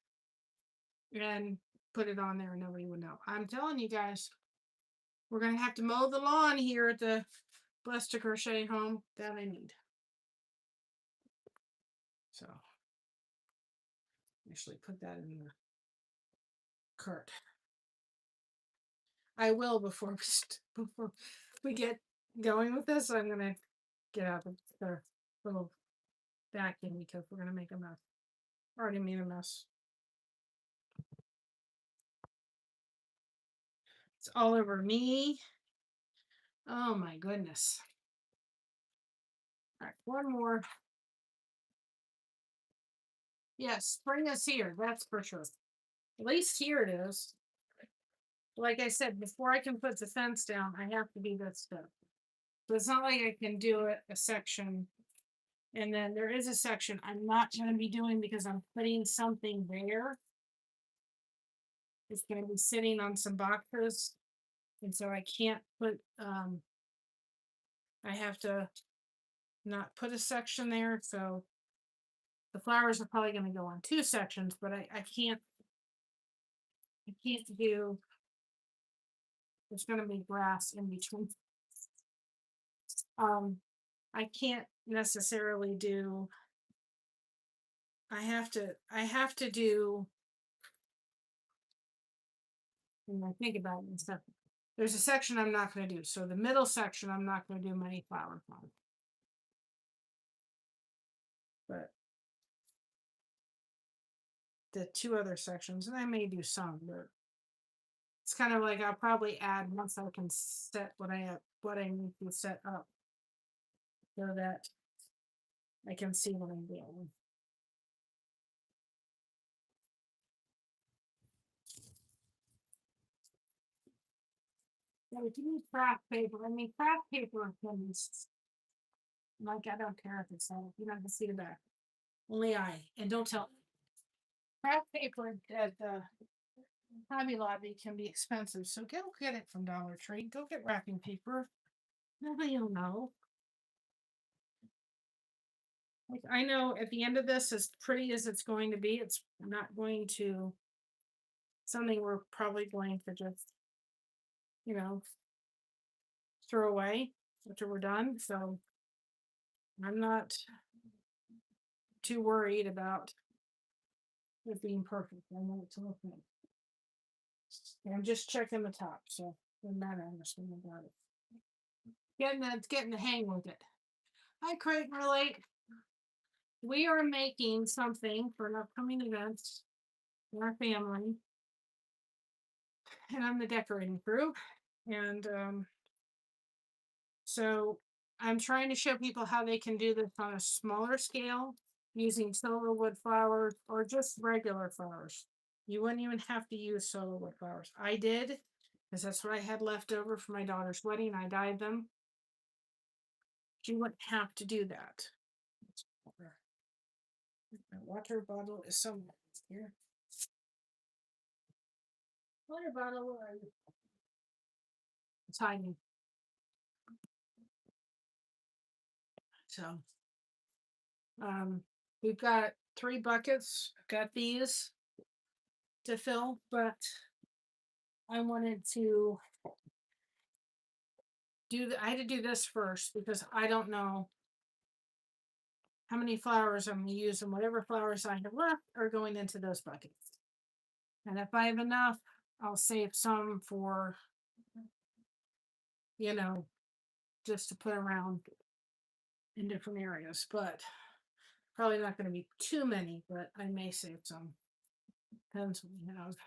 and put it on there and nobody would know. I'm telling you guys, we're going to have to mow the lawn here at the Blessed to Crochet home that I need. So actually put that in the cart. I will before we get going with this. I'm gonna get out the little vacuum because we're gonna make a mess. Already made a mess. It's all over me. Oh my goodness. All right, one more. Yes, spring is here, that's for sure. At least here it is. Like I said, before I can put the fence down, I have to do this stuff. So it's not like I can do it a section. And then there is a section I'm not going to be doing because I'm putting something there. It's going to be sitting on some boxes. And so I can't put, I have to not put a section there. So the flowers are probably going to go on 2 sections, but I can't do, there's going to be grass in between. I can't necessarily do, I have to do, when I think about it and stuff, there's a section I'm not going to do. So the middle section, I'm not going to do many flowers on. But the 2 other sections, and I may do some, but it's kind of like I'll probably add once I can set what I need to set up so that I can see what I'm doing. Yeah, if you need craft paper, I mean craft paper is like I don't care if it's not, you're not gonna see the back. Only I, and don't tell. Craft paper at the Hobby Lobby can be expensive, so go get it from Dollar Tree. Go get wrapping paper. Nobody will know. Like I know at the end of this, as pretty as it's going to be, it's not going to something we're probably going to just, you know, throw away after we're done. So I'm not too worried about it being perfect. I want it to look nice. And I'm just checking the top, so it doesn't matter anything about it. Getting the hang with it. Hi, Craig, we're late. We are making something for an upcoming event in our family. And I'm the decorating crew. And so I'm trying to show people how they can do this on a smaller scale using Sola wood flowers or just regular flowers. You wouldn't even have to use Sola wood flowers. I did, because that's what I had left over for my daughter's wedding. I dyed them. You wouldn't have to do that. My water bottle is somewhere here. Water bottle, where are you? It's hiding. So, we've got 3 buckets. I've got these to fill, but I wanted to I had to do this first because I don't know how many flowers I'm going to use, and whatever flowers I have left are going into those buckets. And if I have enough, I'll save some for, you know, just to put around in different areas, but probably not going to be too many, but I may save some. Depends what we have.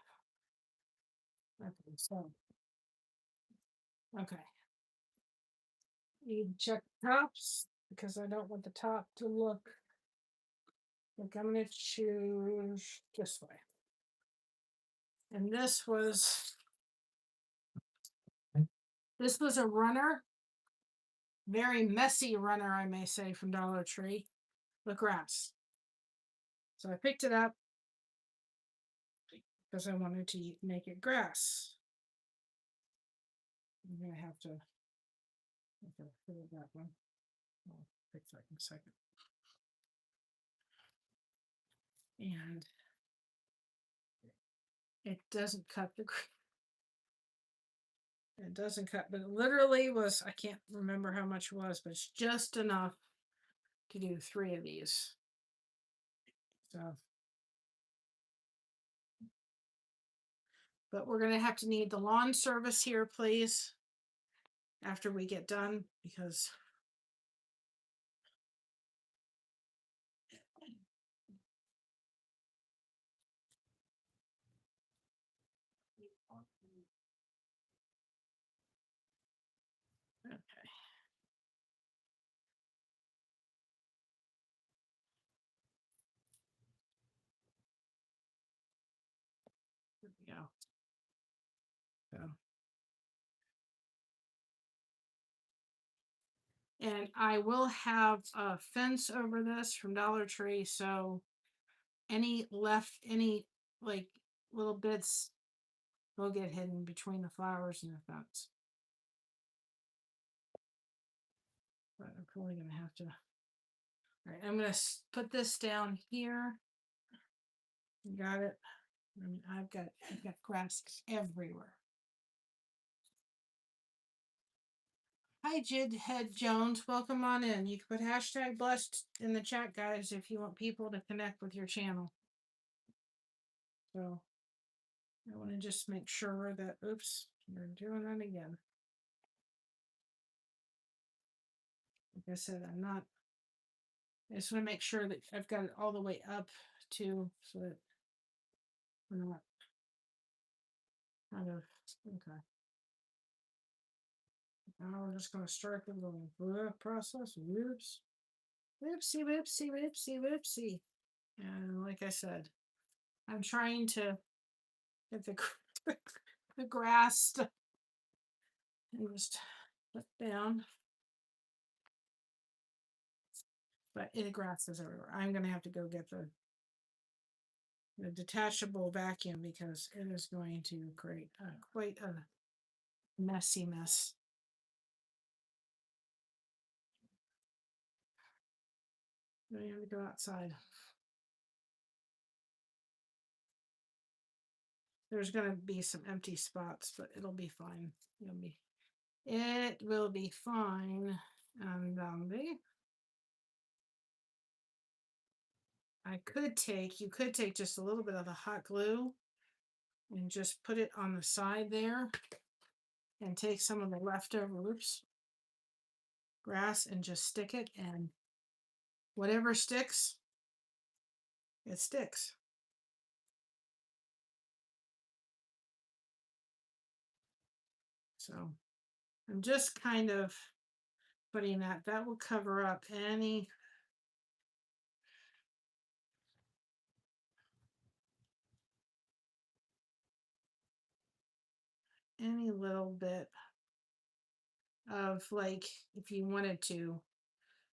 Okay, so, okay. You check the tops because I don't want the top to look like I'm going to choose this way. And this was a runner, very messy runner, I may say, from Dollar Tree, the grass. So I picked it up because I wanted to make it grass. I'm going to have to put that one. I'll fix that in a second. And it doesn't cut the it doesn't cut, but it literally was, I can't remember how much it was, but it's just enough to do 3 of these. So, but we're going to have to need the lawn service here, please, after we get done, because okay. There we go. So. And I will have a fence over this from Dollar Tree, so any like little bits will get hidden between the flowers and the fence. But I'm probably gonna have to. All right, I'm gonna put this down here. Got it. I mean, I've got grass everywhere. Hi, Jid Head Jones. Welcome on in. You can put hashtag blessed in the chat, guys, if you want people to connect with your channel. So I want to just make sure that, oops, we're doing that again. Like I said, I just want to make sure that I've got it all the way up to, so that we're not kind of, okay. Now we're just going to start the little process. Whoops. Whoopsie, whoopsie, whoopsie, whoopsie. And like I said, I'm trying to get the grass and just put down. But the grass is everywhere. I'm going to have to go get the detachable vacuum because it is going to create quite a messy mess. I have to go outside. There's going to be some empty spots, but it'll be fine. It will be fine. And you could take just a little bit of the hot glue and just put it on the side there and take some of the leftover grass and just stick it, and whatever sticks, it sticks. So I'm just kind of putting that will cover up any little bit of, like, if you wanted to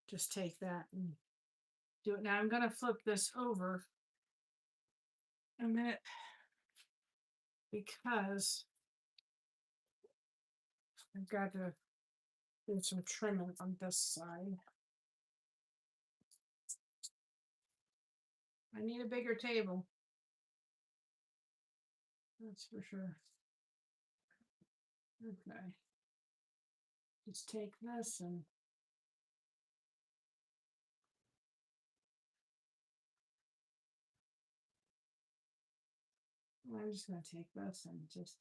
just take that and do it. Now I'm going to flip this over a minute because I've got to do some trimming on this side. I need a bigger table. That's for sure. Okay. Just take this and I'm just going to take this and just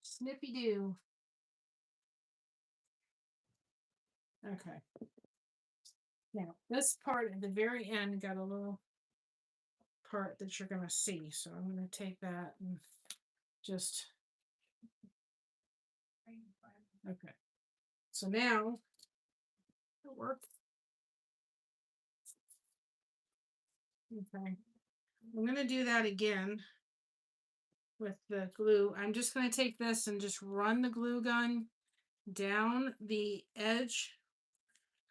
snippy do. Okay. Now, this part at the very end got a little part that you're going to see. So I'm going to take that and just, okay. So now, it'll work. Okay. I'm going to do that again with the glue. I'm just going to take this and just run the glue gun down the edge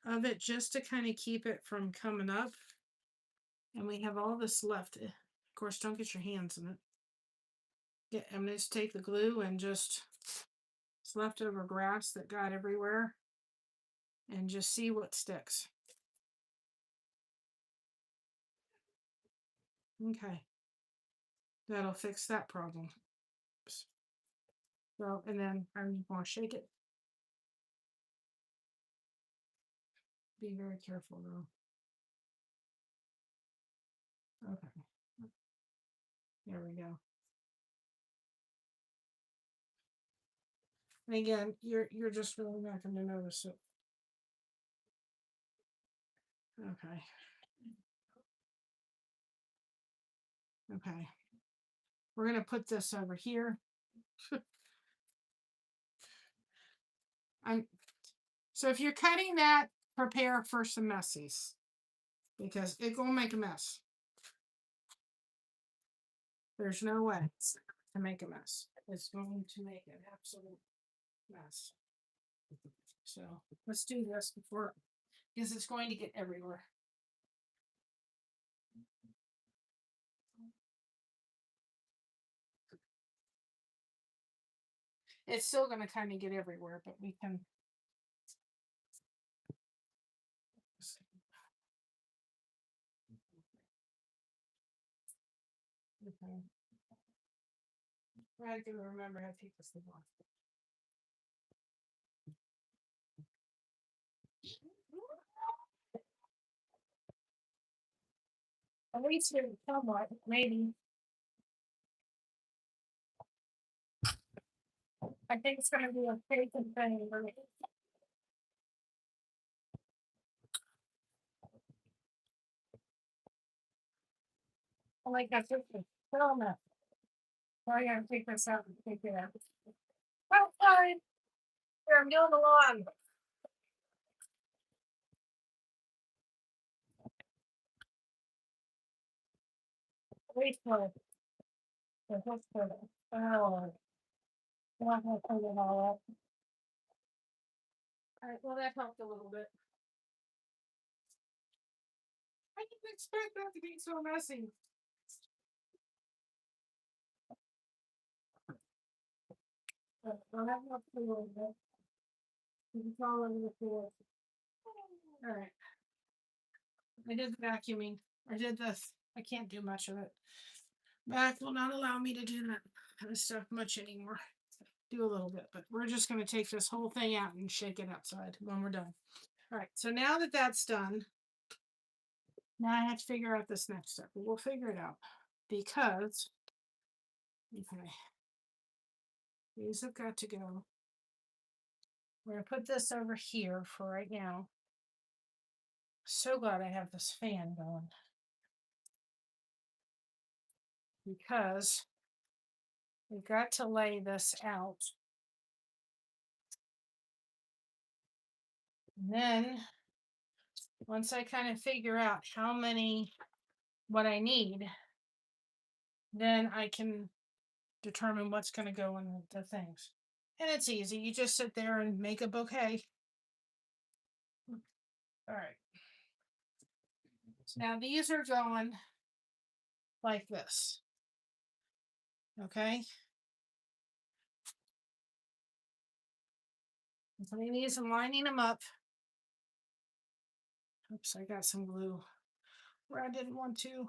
of it just to kind of keep it from coming up. And we have all this left. Of course, don't get your hands in it. Yeah, I'm going to take the glue and just, it's leftover grass that got everywhere, and just see what sticks. Okay. That'll fix that problem. So, and then I'm going to shake it. Be very careful though. Okay. There we go. And again, you're just really not going to notice it. Okay. Okay. We're going to put this over here. So if you're cutting that, prepare for some messies because it's going to make a mess. There's no way to make a mess. It's going to make an absolute mess. So let's do this before, because it's going to get everywhere. It's still going to kind of get everywhere, but we can. Okay. I can remember how to take this thing off. At least somewhat, maybe. I think it's going to be a fake and thing. I like that picture. Film it. So I gotta take this out and take it out. Well, fine. Here, I'm doing the lawn. Wait for it. Wait for it. Oh. I'm not gonna clean it all up. Alright, well that helped a little bit. I didn't expect that to be so messy. I'll have enough to do with it. It's all over the floor. Alright. I did the vacuuming. I did this. I can't do much of it. Back will not allow me to do that kind of stuff much anymore. Do a little bit, but we're just going to take this whole thing out and shake it outside when we're done. All right, so now that that's done, now I have to figure out this next step. We'll figure it out because, okay, these have got to go. We're going to put this over here for right now. So glad I have this fan going because we've got to lay this out. And then once I kind of figure out what I need, then I can determine what's going to go in the things. And it's easy. You just sit there and make a bouquet. All right. So now these are going like this. Okay. I'm putting these and lining them up. Oops, I got some glue where I didn't want to.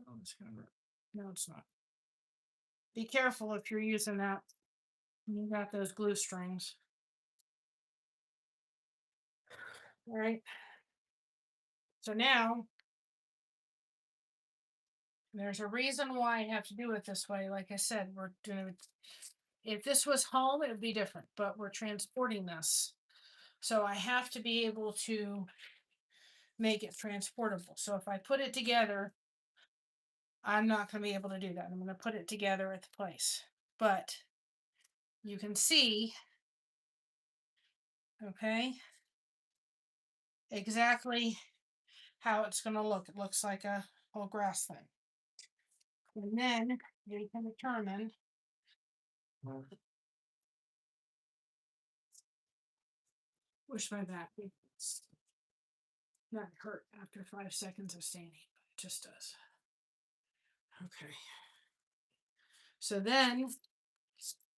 Oh, it's gonna work. No, it's not. Be careful if you're using that. You got those glue strings. All right. So now there's a reason why I have to do it this way. Like I said, we're doing it. If this was home, it would be different, but we're transporting this. So I have to be able to make it transportable. So if I put it together, I'm not going to be able to do that. I'm going to put it together at the place. But you can see, okay, exactly how it's going to look. It looks like a whole grass thing. And then you can determine wish my back would not hurt after 5 seconds of standing, but it just does. Okay. So then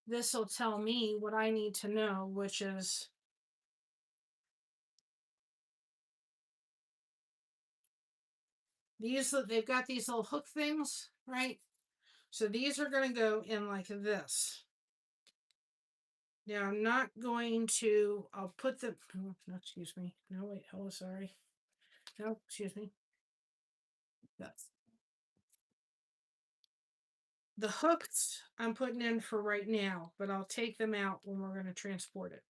this will tell me what I need to know, which is they've got these little hook things, right? So these are going to go in like this. Now I'm not going to, I'll put the, oh, no, excuse me. No, wait, oh, sorry. No, excuse me. Yes. The hooks I'm putting in for right now, but I'll take them out when we're going to transport it.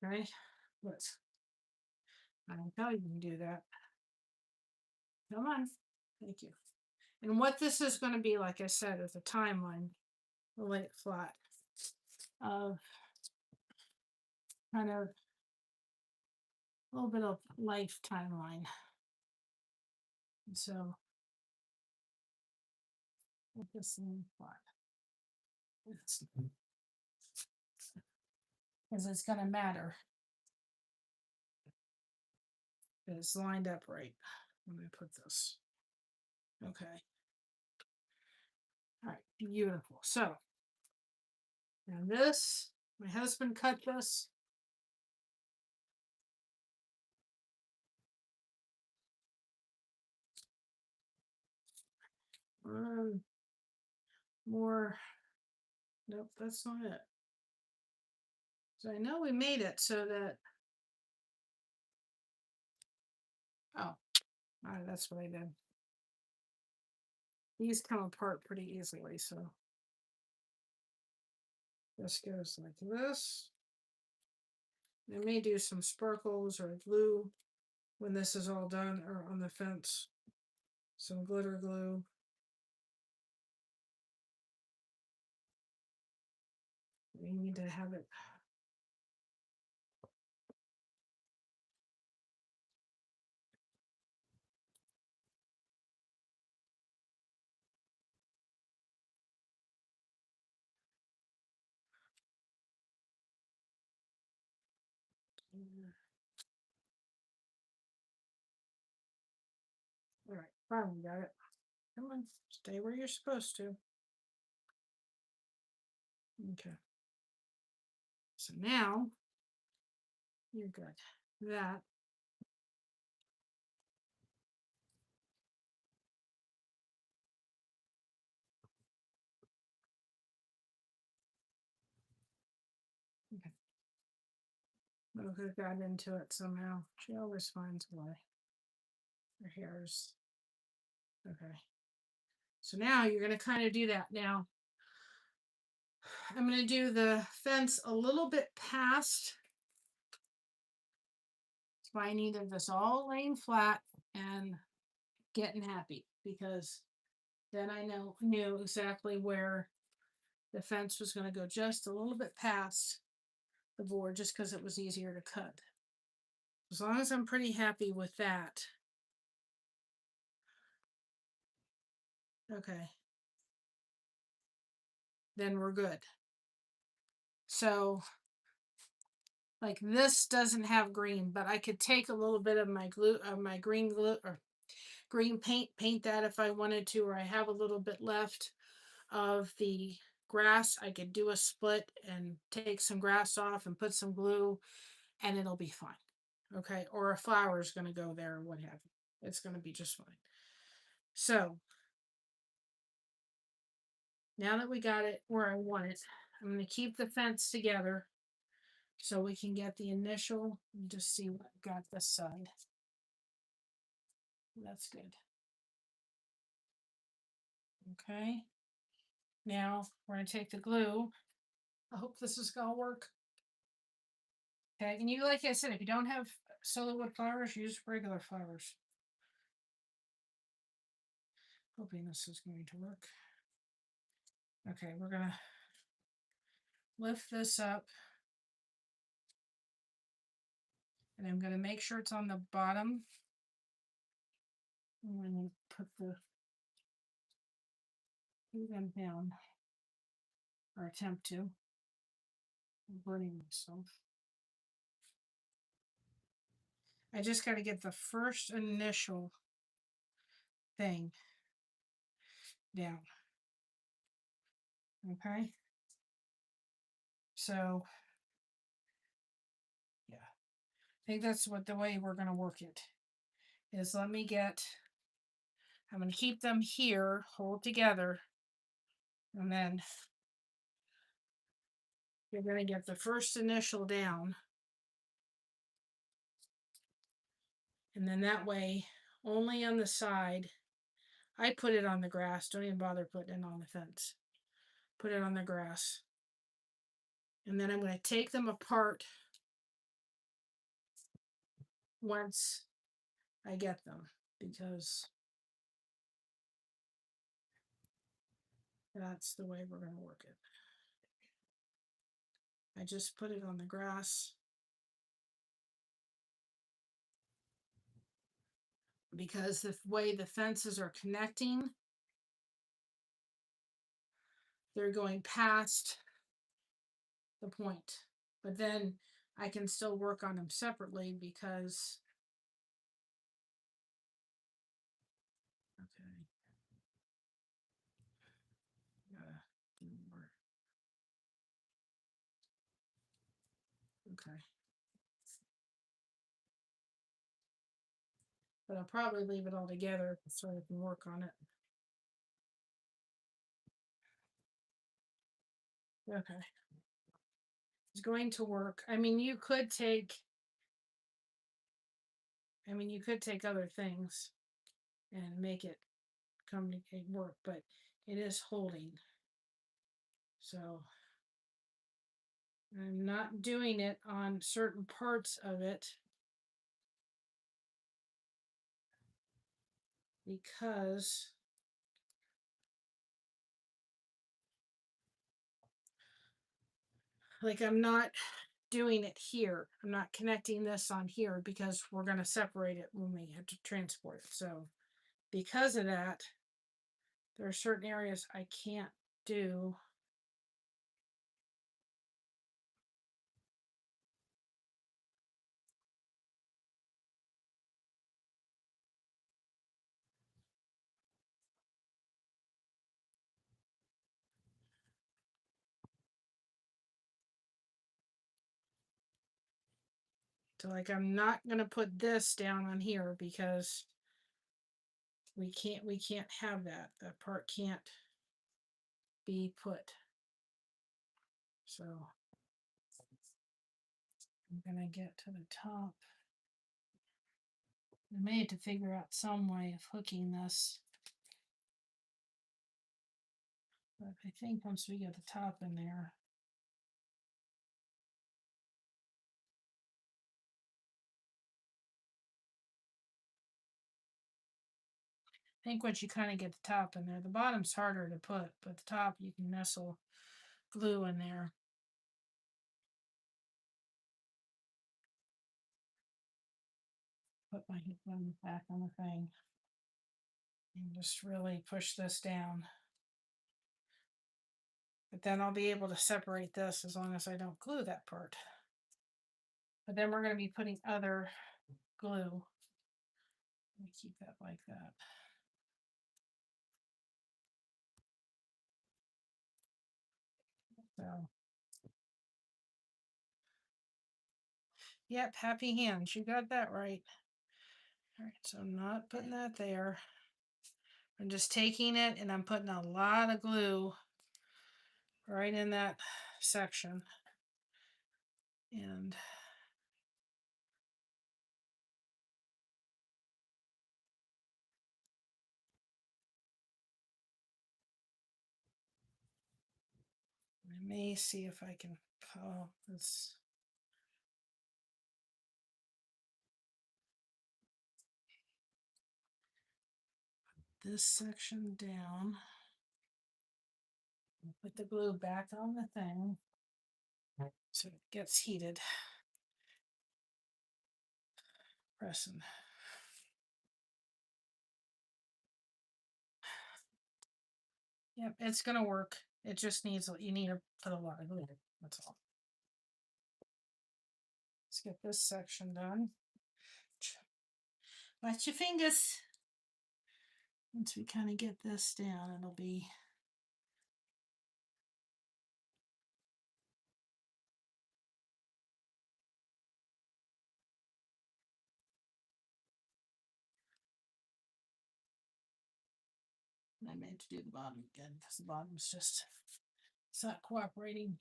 Okay, let's. I don't tell you can do that. Come on. Thank you. And what this is going to be, like I said, is a timeline. We'll lay it flat. Of kind of a little bit of life timeline. And so, put this in flat. Because it's going to matter. It's lined up right when I put this. Okay. All right, beautiful. So, now this, my husband cut this. More. Nope, that's not it. So I know we made it so that. Oh, all right, that's what I did. These come apart pretty easily, so this goes like this. I may do some sparkles or glue when this is all done, or on the fence. Some glitter glue. We need to have it. All right, finally got it. Come on, stay where you're supposed to. Okay. So now you're good. That. Okay. Mocha got into it somehow. She always finds a way. Her hair's okay. So now you're going to kind of do that. Now I'm going to do the fence a little bit past. That's why I needed this all laying flat and getting happy, because then I knew exactly where the fence was going to go, just a little bit past the board, just because it was easier to cut. As long as I'm pretty happy with that. Okay. Then we're good. So, like, this doesn't have green, but I could take a little bit of my glue, of my green glue or green paint that if I wanted to, or I have a little bit left of the grass. I could do a split and take some grass off and put some glue, and it'll be fine. Okay, or a flower is going to go there, or what have you. It's going to be just fine. So now that we got it where I want it, I'm going to keep the fence together so we can get the initial. Just see what I've got this side. That's good. Okay. Now we're going to take the glue. I hope this is going to work. Okay, and you, like I said, if you don't have Sola wood flowers, use regular flowers. Hoping this is going to work. Okay, we're going to lift this up. And I'm going to make sure it's on the bottom. I'm going to put them down, or attempt to. I'm burning myself. I just got to get the first initial thing down. Okay. So, yeah, I think that's what the way we're going to work it is. I'm going to keep them here, hold together, and then you're going to get the first initial down. And then that way, only on the side, I put it on the grass. Don't even bother putting it on the fence. Put it on the grass. And then I'm going to take them apart once I get them, because that's the way we're going to work it. I just put it on the grass because the way the fences are connecting, they're going past the point. But then I can still work on them separately because, okay, gotta do more. Okay. But I'll probably leave it all together so I can work on it. Okay. It's going to work. I mean, you could take other things and make it come to work, but it is holding. So I'm not doing it on certain parts of it because like I'm not doing it here. I'm not connecting this on here because we're going to separate it when we have to transport it. So because of that, there are certain areas I can't do. So like I'm not going to put this down on here because we can't have that. That part can't be put. So I'm gonna get to the top. I may have to figure out some way of hooking this. But I think once we get the top in there, I think once you kind of get the top in there, the bottom's harder to put, but the top you can nestle glue in there. Put my one back on the thing and just really push this down. But then I'll be able to separate this as long as I don't glue that part. But then we're going to be putting other glue. Let me keep that like that. So, yep, happy hands. You got that right. All right, so I'm not putting that there. I'm just taking it and I'm putting a lot of glue right in that section. And I may see if I can pull this. This section down. Put the glue back on the thing so it gets heated. Pressing. Yep, it's gonna work. It just needs, you need to put a lot of glue. That's all. Let's get this section done. Watch your fingers. Once we kind of get this down, it'll be I meant to do the bottom again because the bottom's just, it's not cooperating.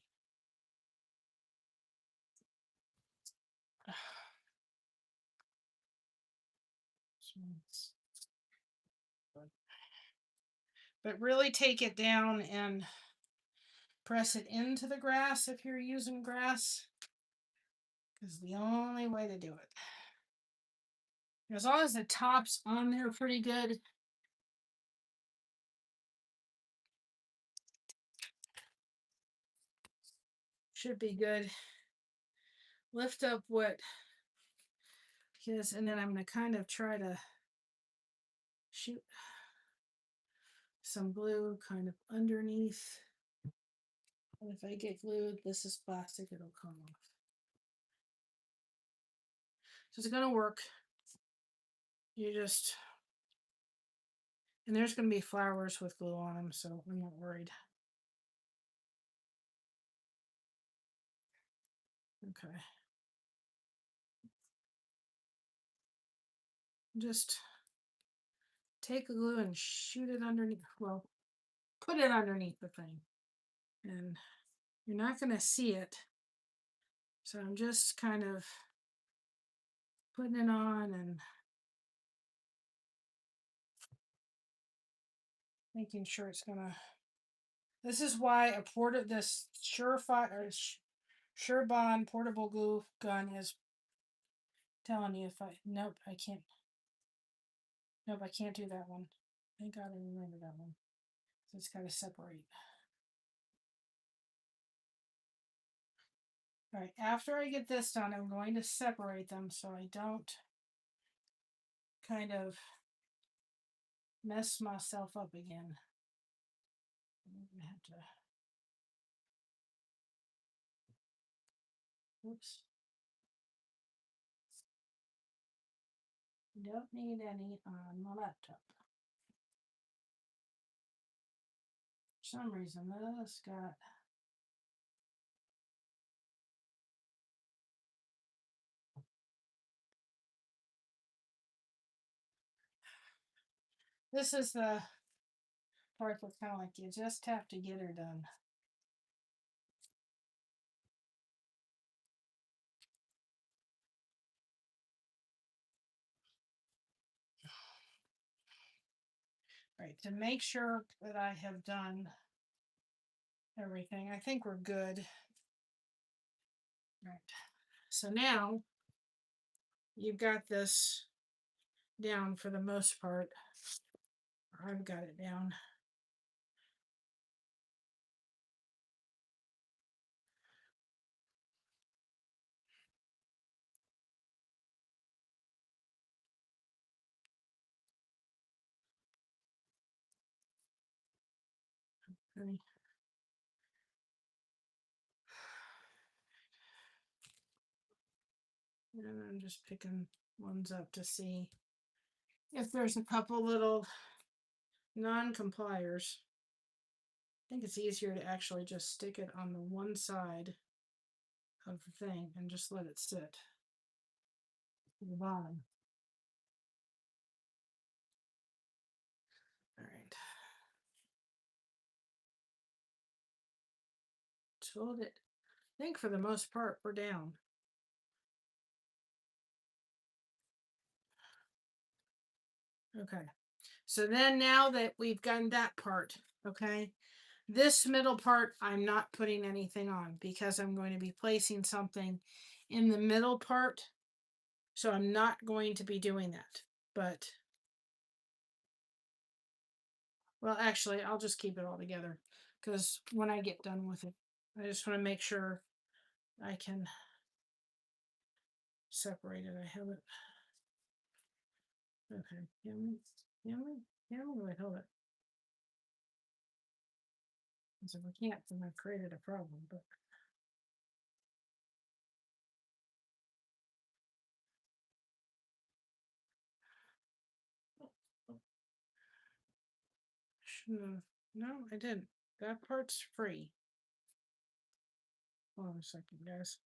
But really take it down and press it into the grass if you're using grass. Is the only way to do it. As long as the top's on there pretty good. Should be good. Lift up what is, and then I'm going to kind of try to shoot some glue kind of underneath. And if I get glued, this is plastic, it'll come off. So it's going to work. You just, and there's going to be flowers with glue on them, so I'm not worried. Okay. Just take the glue and shoot it underneath. Well, put it underneath the thing. And you're not going to see it. So I'm just kind of putting it on and making sure it's going to. This is why this Surebond portable glue gun is telling you if I, nope, I can't do that one. Thank God I remember that one. So it's got to separate. All right, after I get this done, I'm going to separate them so I don't kind of mess myself up again. I'm gonna have to. Oops. Don't need any on my laptop. For some reason, this got. This is the part that's kind of like you just have to get her done. Right, to make sure that I have done everything, I think we're good. Right, so now you've got this down for the most part. I've got it down. Okay. And I'm just picking ones up to see if there's a couple little non-compliers. I think it's easier to actually just stick it on the one side of the thing and just let it sit to the bottom. All right. Told it. I think for the most part we're down. Okay. So then now that we've done that part, okay, this middle part I'm not putting anything on because I'm going to be placing something in the middle part. So I'm not going to be doing that. But, well, actually, I'll just keep it all together because when I get done with it, I just want to make sure I can separate it. I have it. Okay. Wait, hold it. So if I can't, then I've created a problem. But shouldn't have. No, I didn't. That part's free. Hold on a second, guys.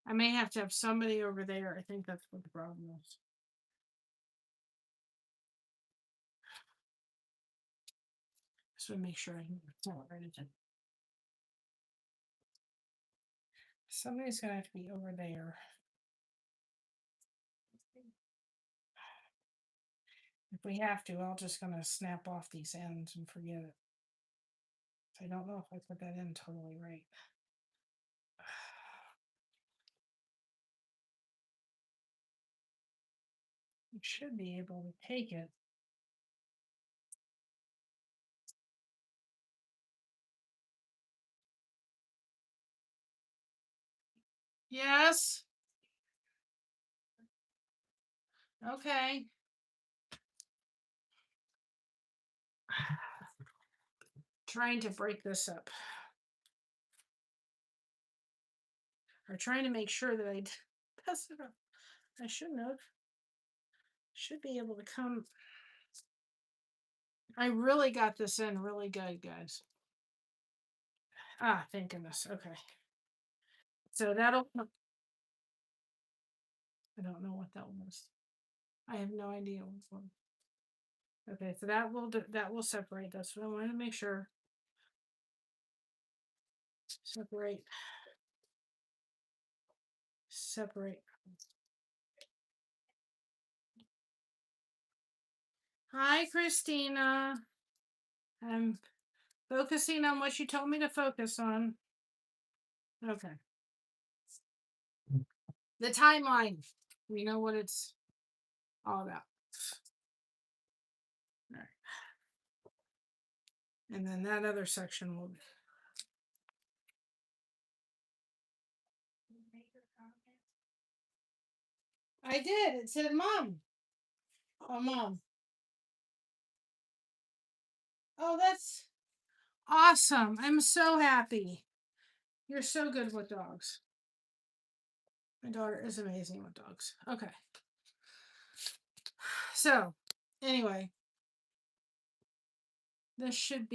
I may have to have somebody over there. I think that's what the problem is. Just want to make sure I can separate it. Somebody's gonna have to be over there. If we have to, I'll just gonna snap off these ends and forget it. I don't know if I put that in totally right. You should be able to take it. Yes. Okay. Trying to break this up. Or trying to make sure that I pass it up. I shouldn't have. Should be able to come. I really got this in really good, guys. Ah, thank goodness. Okay. So that'll. I don't know what that was. I have no idea what one. Okay, so that will separate. That's what I wanted to make sure. Separate. Separate. Hi, Christina. I'm focusing on what you told me to focus on. Okay. The timeline. We know what it's all about. All right. And then that other section will. I did. It said mom. Oh, mom. Oh, that's awesome. I'm so happy. You're so good with dogs. My daughter is amazing with dogs. Okay. So, anyway, this should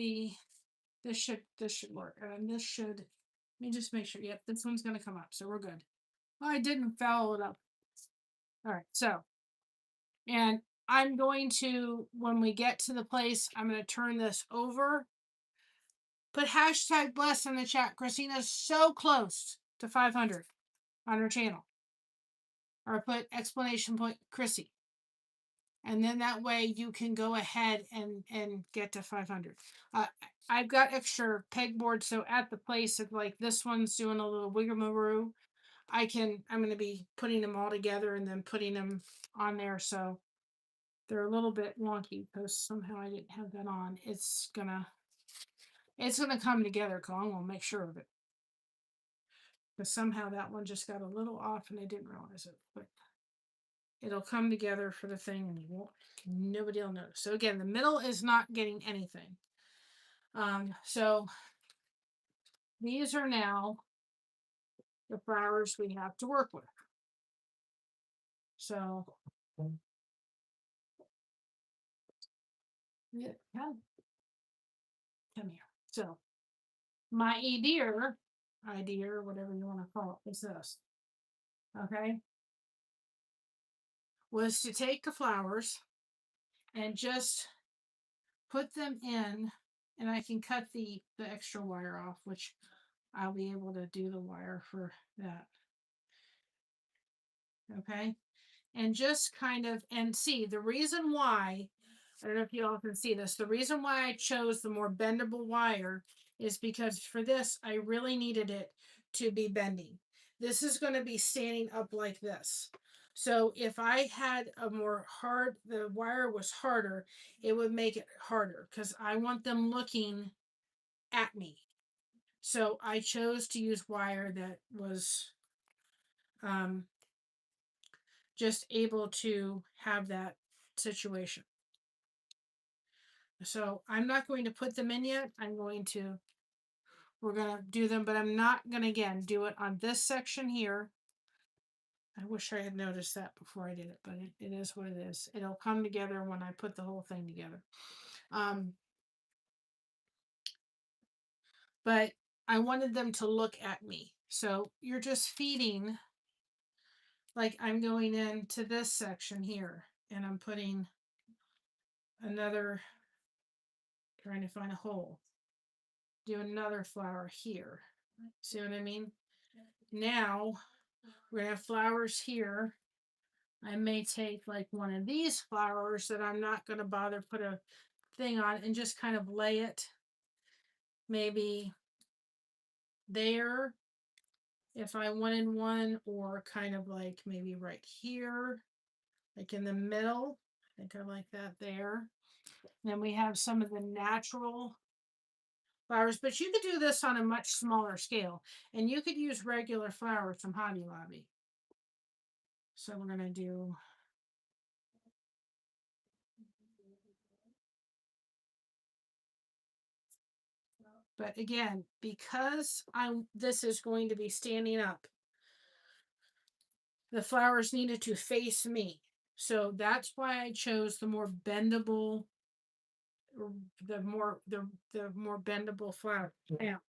work. And this should, let me just make sure. Yep, this one's going to come up. So we're good. Oh, I didn't foul it up. All right. So, and I'm going to, when we get to the place, I'm going to turn this over. Put hashtag bless in the chat. Christina's so close to 500 on her channel. Or put explanation point Chrissy. And then that way you can go ahead and get to 500. I've got extra pegboard, so at the place of like this one's doing a little wiggle I'm going to be putting them all together and then putting them on there, so they're a little bit wonky because somehow I didn't have that on. It's gonna come together, because I'm gonna make sure of it, because somehow that one just got a little off and I didn't realize it, but it'll come together for the thing and nobody will notice. So again, the middle is not getting anything. So these are now the flowers we have to work with. So yeah, come here. So my idea, whatever you want to call it, is this. Okay. Was to take the flowers and just put them in, and I can cut the extra wire off, which I'll be able to do the wire for that. Okay. And just kind of, and see the reason why, I don't know if you all can see this, the reason why I chose the more bendable wire is because for this, I really needed it to be bending. This is going to be standing up like this. So if I had a more hard, the wire was harder, it would make it harder because I want them looking at me. So I chose to use wire that was just able to have that situation. So I'm not going to put them in yet. We're going to do them, but I'm not going to, again, do it on this section here. I wish I had noticed that before I did it, but it is what it is. It'll come together when I put the whole thing together. But I wanted them to look at me. So you're just feeding, like I'm going into this section here and I'm putting another, trying to find a hole. Do another flower here. See what I mean? now we're gonna have flowers here. I may take like one of these flowers that I'm not gonna bother put a thing on and just kind of lay it maybe there if I wanted one, or kind of like maybe right here, like in the middle. I think I like that there. Then we have some of the natural flowers, but you could do this on a much smaller scale, and you could use regular flowers from Hobby Lobby. So we're gonna do but again, because this is going to be standing up, the flowers needed to face me. So that's why I chose the more bendable, the more bendable flower. Now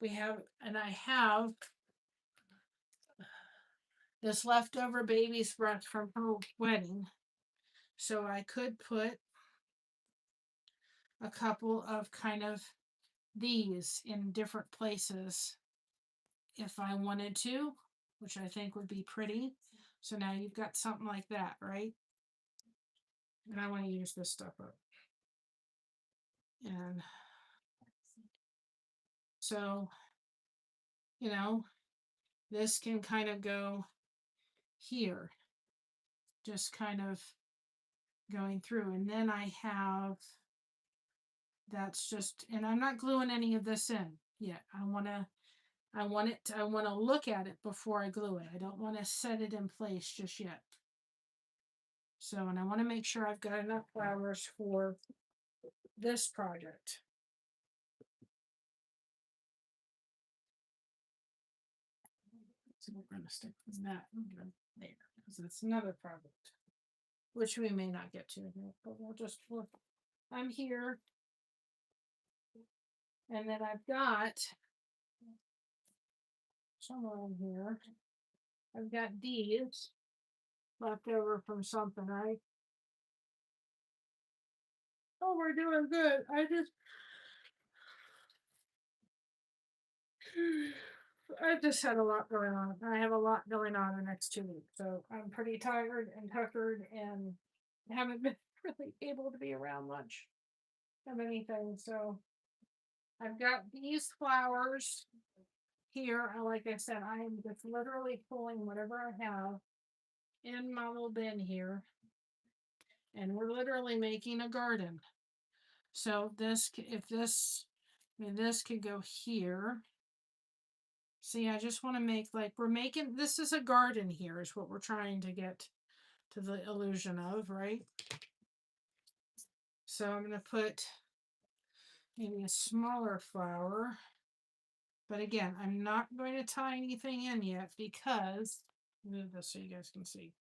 we have, and I have this leftover baby's breath from her wedding. So I could put a couple of kind of these in different places if I wanted to, which I think would be pretty. So now you've got something like that, right? And I want to use this stuff up. And so, you know, this can kind of go here, just kind of going through. And then I have, that's just, and I'm not gluing any of this in yet. I want to look at it before I glue it. I don't want to set it in place just yet. So, and I want to make sure I've got enough flowers for this project. So we're going to stick with that there, because it's another project, which we may not get to here, but we'll just look. I'm here. And then I've got somewhere in here, I've got these left over from something, right? Oh, we're doing good. I just had a lot going on. I have a lot going on the next 2 weeks, so I'm pretty tired and tuckered and haven't been really able to be around much of anything. So I've got these flowers here. Like I said, I am just literally pulling whatever I have in my little bin here, and we're literally making a garden. So this, if this, I mean, this could go here. See, I just want to make like we're making this is a garden here, is what we're trying to get to the illusion of, right? So I'm going to put maybe a smaller flower. But again, I'm not going to tie anything in yet because move this so you guys can see.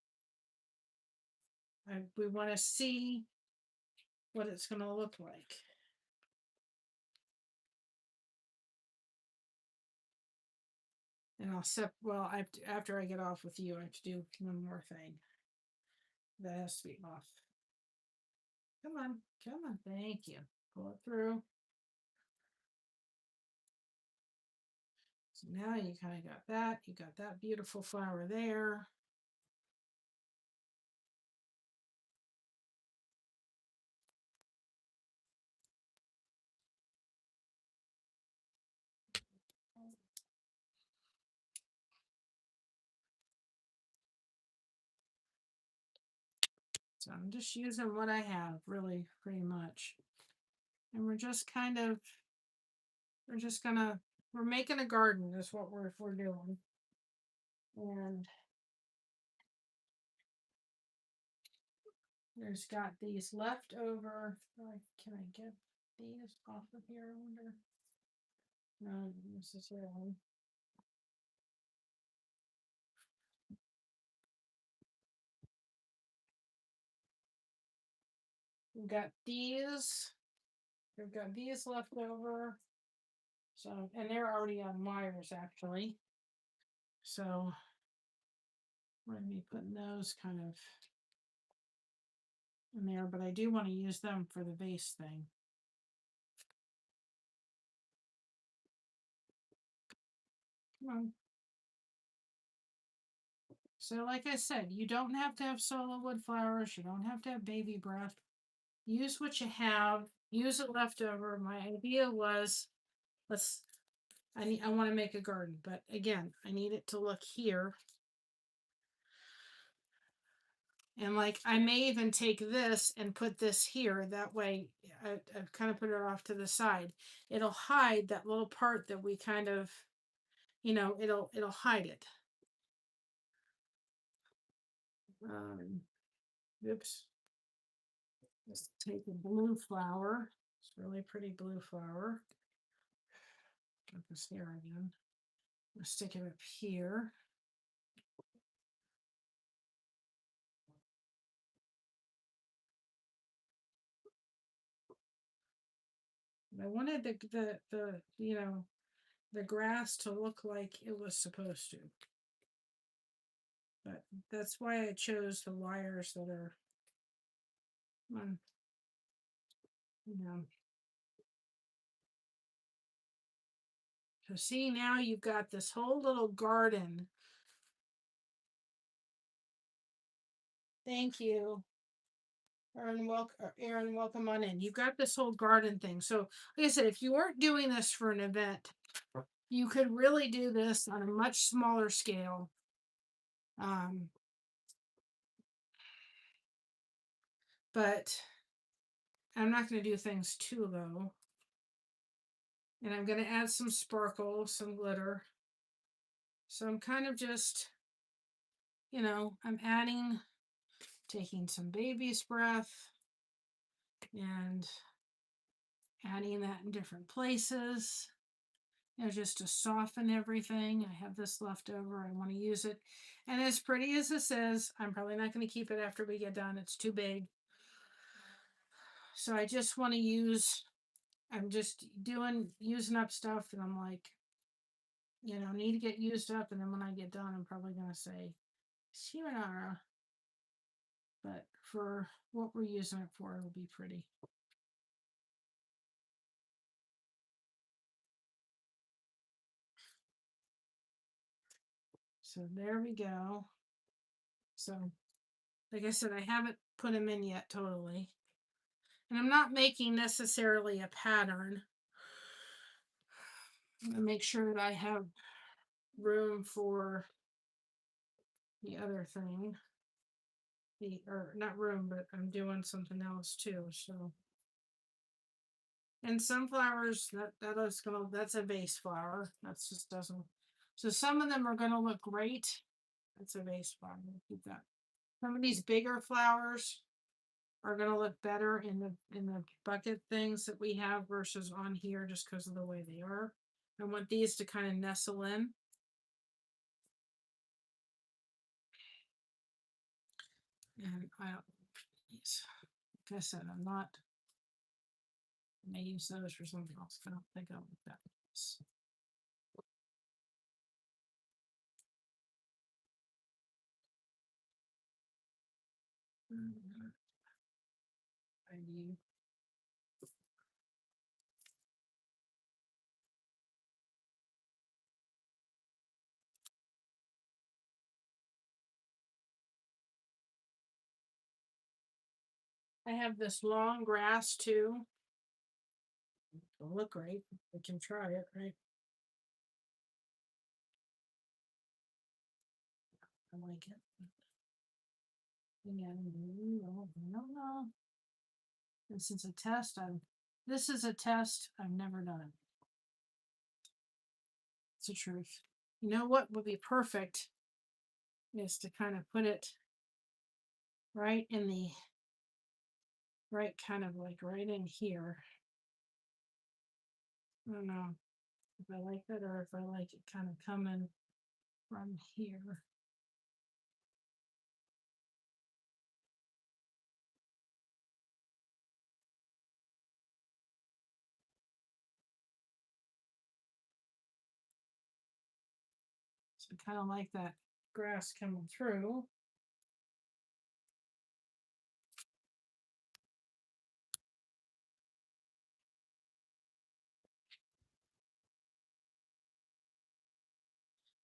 We want to see what it's going to look like. And I'll well, after I get off with you, I have to do one more thing. That has to be off. Come on, come on. Thank you. Pull it through. So now you kind of got that. You got that beautiful flower there. So I'm just using what I have, really, pretty much. And we're just kind of, we're making a garden is what we're doing. And there's got these left over. Can I get these off of here? I wonder. No, this is wrong. We've got these. We've got these left over. So, and they're already on wires actually. So, we're going to be putting those kind of in there, but I do want to use them for the base thing. Come on. So like I said, you don't have to have Sola wood flowers. You don't have to have baby breath. Use what you have. Use it leftover. My idea was, I want to make a garden, but again, I need it to look here. And like, I may even take this and put this here. That way, I've kind of put it off to the side. It'll hide that little part that we kind of, it'll hide it. Oops. Let's take a blue flower. It's a really pretty blue flower. Put this here again. I'll stick it up here. I wanted the grass to look like it was supposed to. But that's why I chose the wires that are So see, now you've got this whole little garden. Thank you. Aaron, welcome on in. You've got this whole garden thing. So like I said, if you weren't doing this for an event, you could really do this on a much smaller scale. But I'm not going to do things too low. And I'm going to add some sparkle, some glitter. So I'm kind of just, I'm taking some baby's breath and adding that in different places. Just to soften everything. I have this left over. I want to use it. And as pretty as this is, I'm probably not going to keep it after we get done. It's too big. So I just want to I'm just using up stuff and I'm like, need to get used up. And then when I get done, I'm probably going to say, sayonara. But for what we're using it for, it'll be pretty. So there we go. So, like I said, I haven't put them in yet totally. And I'm not making necessarily a pattern. I'm going to make sure that I have room for the other thing. Or not room, but I'm doing something else too. So, and sunflowers, that's a vase flower. That's just doesn't. So some of them are going to look great. That's a vase flower. Keep that. Some of these bigger flowers are going to look better in the bucket things that we have versus on here, just because of the way they are. I want these to kind of nestle in. And like I said, I may use those for something else. I don't think I'll look that. I have this long grass too. It'll look great. We can try it, right? I like it. Yeah, no. This is a test. I've never done it. It's the truth. You know what would be perfect is to kind of put it right in the kind of like right in here. I don't know if I like that or if I like it kind of coming from here. So kind of like that grass coming through.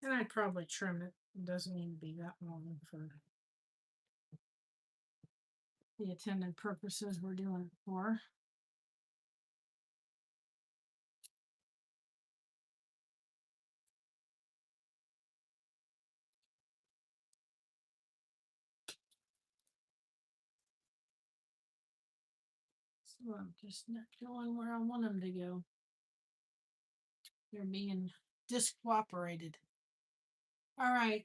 And I'd probably trim it It doesn't need to be that long for the intended purposes we're doing it for. So I'm just not going where I want them to go. They're being discooperated. All right.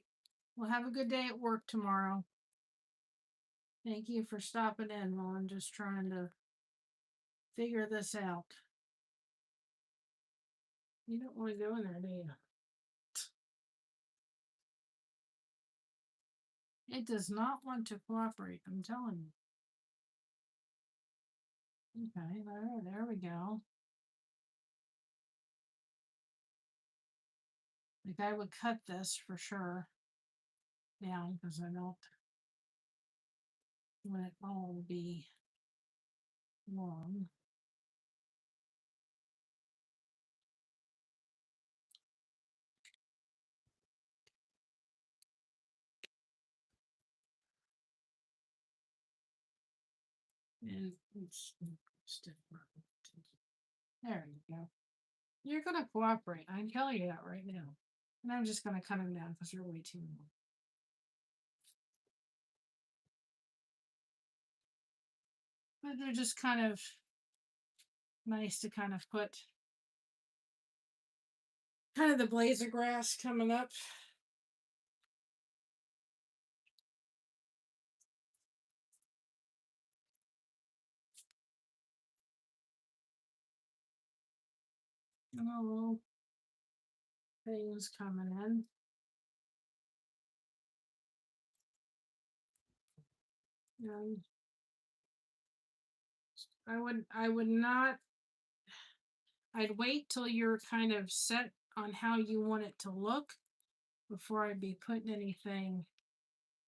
Well, have a good day at work tomorrow. Thank you for stopping in while I'm just trying to figure this out. You don't want to go in there, do you? It does not want to cooperate, I'm telling you. Okay, there we go. Like I would cut this for sure down because I don't want it all to be long. And it's stiff. There you go. You're gonna cooperate. I'm telling you that right now. And I'm just gonna cut them down because they're way too long. But they're just kind of nice to kind of put kind of the blades of grass coming up. And a little things coming in. And I would not, I'd wait till you're kind of set on how you want it to look before I'd be putting anything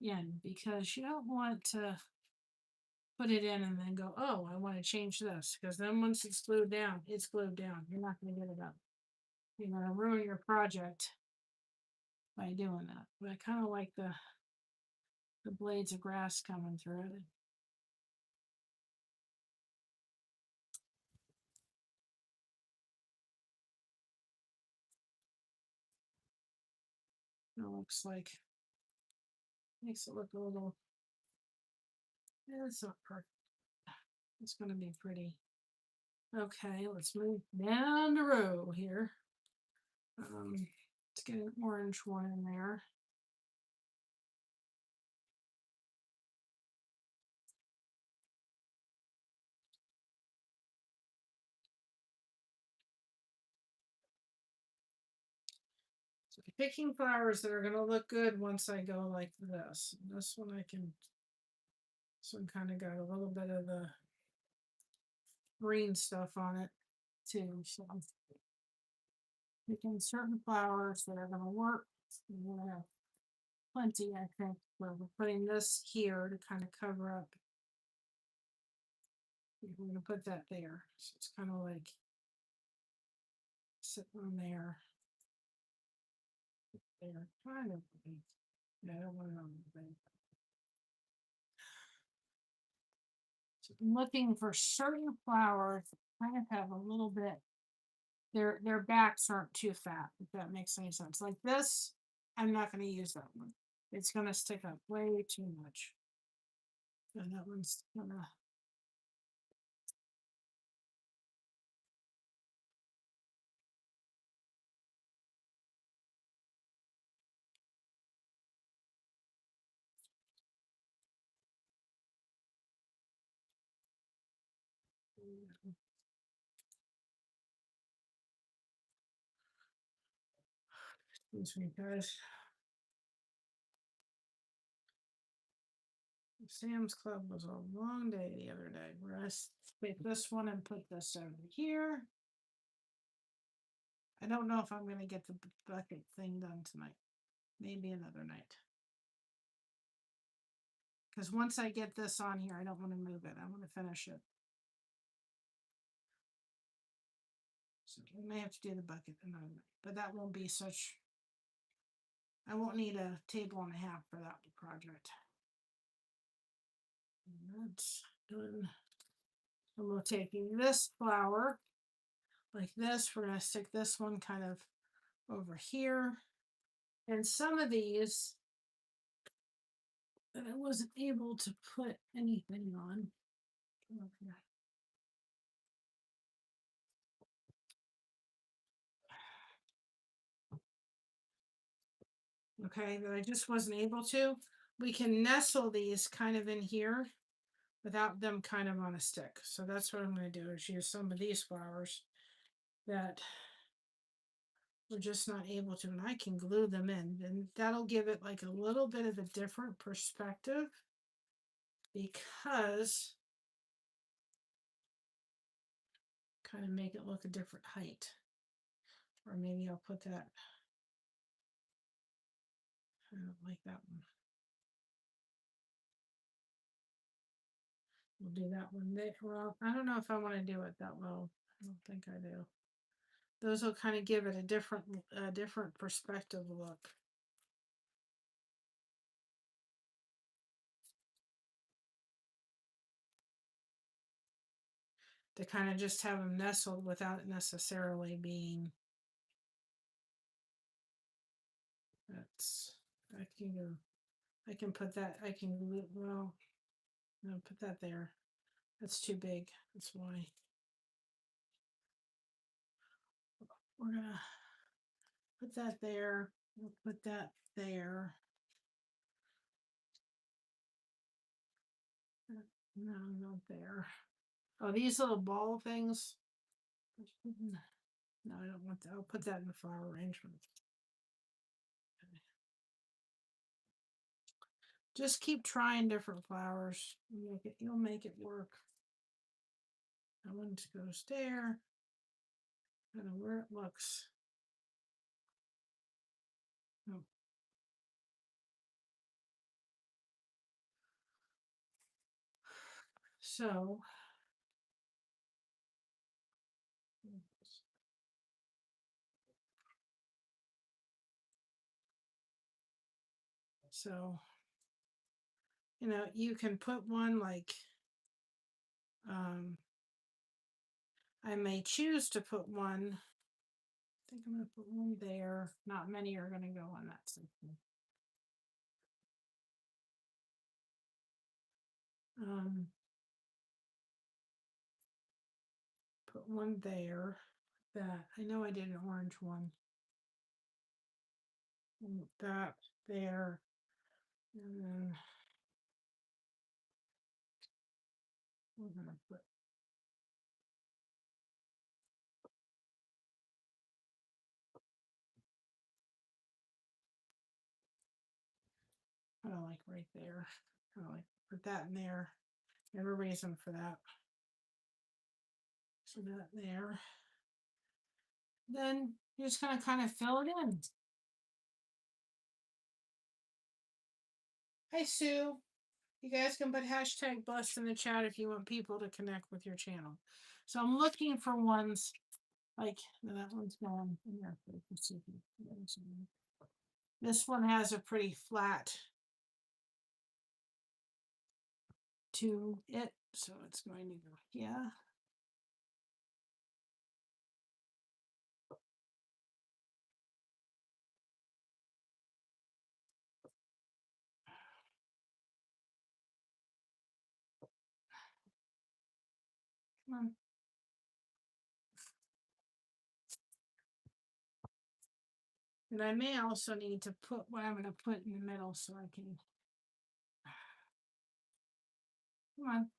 in, because you don't want to put it in and then go, oh, I want to change this, because then once it's glued down, it's glued down. You're not going to get it up. You're going to ruin your project by doing that. But I kind of like the blades of grass coming through it. It looks like, makes it look a little, yeah, it's not perfect. It's going to be pretty. Okay, let's move down the row here. Let's get an orange one in there. So picking flowers that are going to look good once I go like this. This one I can, this one kind of got a little bit of the green stuff on it too. So I'm picking certain flowers that are going to work. We're going to have plenty, I think, where we're putting this here to kind of cover up. We're going to put that there. So it's kind of like sitting on there. There, kind of. Yeah, I don't want it on the thing. So I'm looking for certain flowers that kind of have a little bit, their backs aren't too fat, if that makes any sense. Like this, I'm not going to use that one. It's going to stick up way too much. And that one's gonna. Excuse me, guys. Sam's Club was a long day the other day. Where I take this one and put this over here. I don't know if I'm going to get the bucket thing done tonight. Maybe another night. Because once I get this on here, I don't want to move it. I want to finish it. So we may have to do the bucket another night. But that won't be such I won't need a table and a half for that project. And that's done. And we're taking this flower like this. We're going to stick this one kind of over here. And some of these that I wasn't able to put anything on. Okay, that I just wasn't able to. We can nestle these kind of in here without them kind of on a stick. So that's what I'm going to do is use some of these flowers that we're just not able to, and I can glue them in, and that'll give it like a little bit of a different perspective because kind of make it look a different height. Or maybe I'll put that, I don't like that one. We'll do that one there. Well, I don't know if I want to do it that low. I don't think I do. Those will kind of give it a different perspective look. To kind of just have them nestled without it necessarily being. That's, I can put that, well, no, put that there. That's too big. That's why. We're gonna put that there. We'll put that there. No, not there. Oh, these little ball things. No, I don't want that. I'll put that in the flower arrangement. Okay. Just keep trying different flowers. You'll make it work. That one goes there. I don't know where it looks. Oh. So you can put one like I may choose to put one. I think I'm going to put one there. Not many are going to go on that section. Put one there. That I know I did an orange one. That there, and then we're going to put. I don't like right there. I don't like put that in there. Have a reason for that. So that there. Then you're just going to kind of fill it in. Hi, Sue. You guys can put hashtag blessed in the chat if you want people to connect with your channel. So I'm looking for ones like that one's gone. This one has a pretty flat to it, so it's going to go here. Come on. And I may also need to put what I'm going to put in the middle so I can. Come on.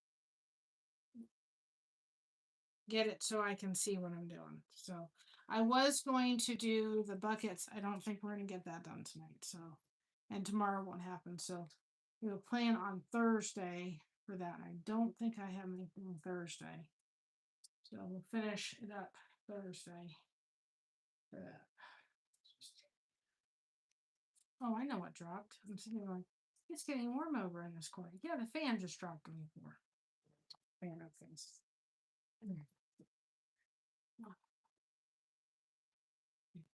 Get it so I can see what I'm doing. So I was going to do the buckets. I don't think we're going to get that done tonight. So, and tomorrow won't happen. So we'll plan on Thursday for that. I don't think I have anything Thursday. So we'll finish it up Thursday for that. Oh, I know what dropped. I'm sitting there like, it's getting warm over in this corner. Yeah, the fan just dropped on the floor. Fan of things.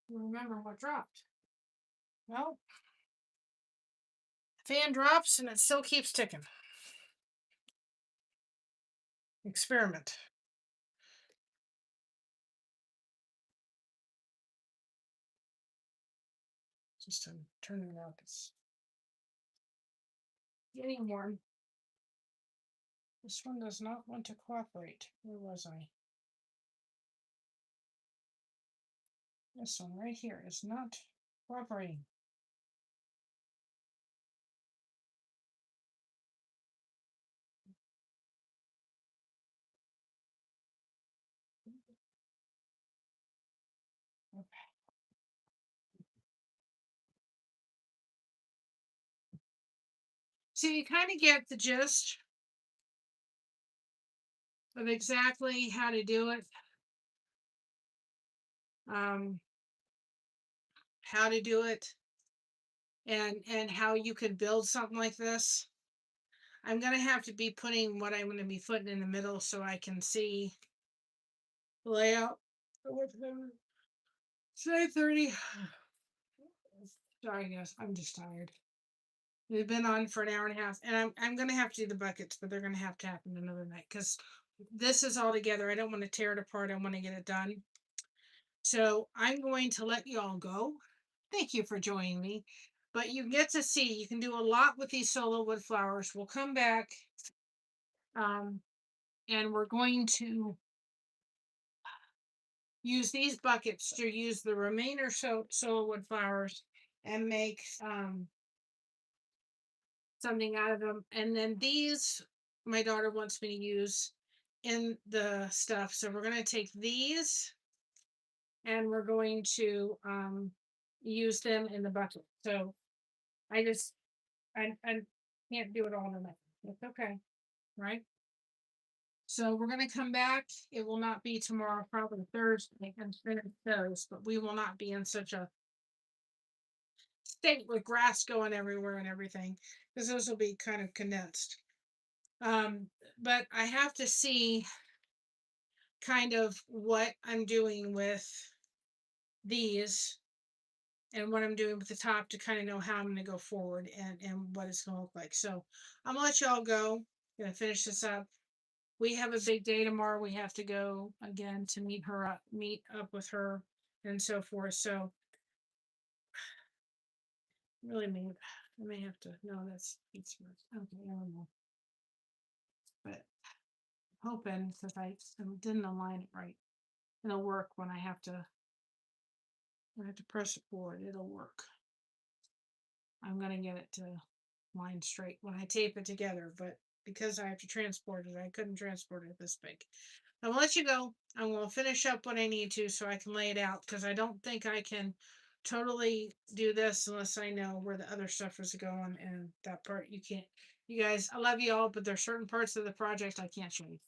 Remember what dropped. Well, fan drops and it still keeps ticking. Experiment. Just to turn it out. It's getting warm. This one does not want to cooperate. Where was I? This one right here is not cooperating. Okay. So you kind of get the gist of exactly how to do it. Um, how to do it and how you can build something like this. I'm gonna have to be putting what I'm gonna be putting in the middle so I can see the layout. It's 9:30. Sorry guys, I'm just tired. We've been on for an hour and a half, and I'm gonna have to do the buckets, but they're gonna have to happen another night because this is all together. I don't want to tear it apart. I want to get it done. So I'm going to let you all go. Thank you for joining me. But you get to see you can do a lot with these solo wood flowers. We'll come back, um, and we're going to use these buckets to use the remainder solo wood flowers and make something out of them. And then these, my daughter wants me to use in the stuff. So we're going to take these and we're going to use them in the bucket. So I can't do it all tonight. It's okay, right? So we're going to come back. It will not be tomorrow, probably Thursday, and finish those, but we will not be in such a state with grass going everywhere and everything because those will be kind of condensed. But I have to see kind of what I'm doing with these and what I'm doing with the top to kind of know how I'm going to go forward and what it's going to look like. So I'm going to let y'all go. I'm going to finish this up. We have a big day tomorrow. We have to go again to meet up with her and so forth. So really I may have to, no, that's okay. I don't know. But hoping because I didn't align it right. It'll work when I have to press it forward. It'll work. I'm gonna get it to line straight when I tape it together, but because I have to transport it, I couldn't transport it this big. I'm gonna let you go. I'm gonna finish up what I need to so I can lay it out because I don't think I can totally do this unless I know where the other stuff is going, and that part you can't. You guys, I love you all, but there's certain parts of the project I can't show you.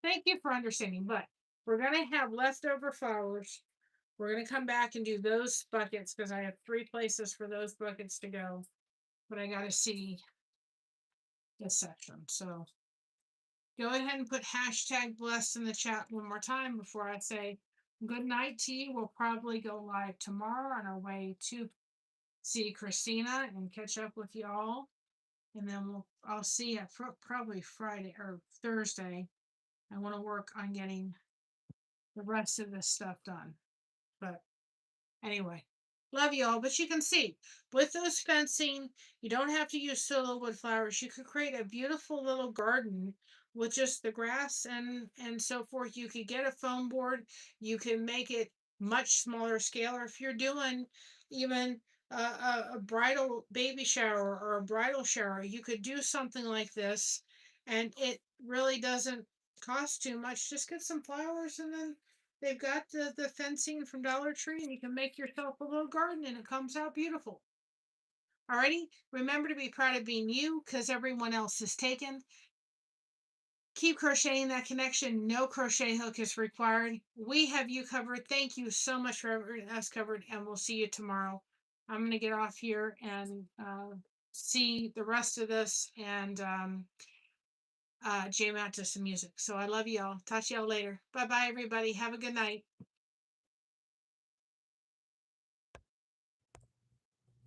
Thank you for understanding, but we're gonna have leftover flowers. We're gonna come back and do those buckets because I have 3 places for those buckets to go, but I gotta see this section. So go ahead and put hashtag blessed in the chat one more time before I say good night to you. We'll probably go live tomorrow on our way to see Christina and catch up with y'all. And then I'll see you probably Friday or Thursday. I want to work on getting the rest of this stuff done. But anyway, love you all. But you can see with those fencing, you don't have to use solo wood flowers. You could create a beautiful little garden with just the grass and so forth. You could get a foam board. You can make it much smaller scale. Or if you're doing even a bridal baby shower or a bridal shower, you could do something like this, and it really doesn't cost too much. Just get some flowers and then they've got the fencing from Dollar Tree, and you can make yourself a little garden, and it comes out beautiful. Alrighty, remember to be proud of being you, because everyone else is taken. Keep crocheting that connection. No crochet hook is required. We have you covered. Thank you so much for having us covered, and we'll see you tomorrow. I'm going to get off here and see the rest of this and jam out to some music. So I love y'all. Talk to y'all later. Bye bye, everybody. Have a good night.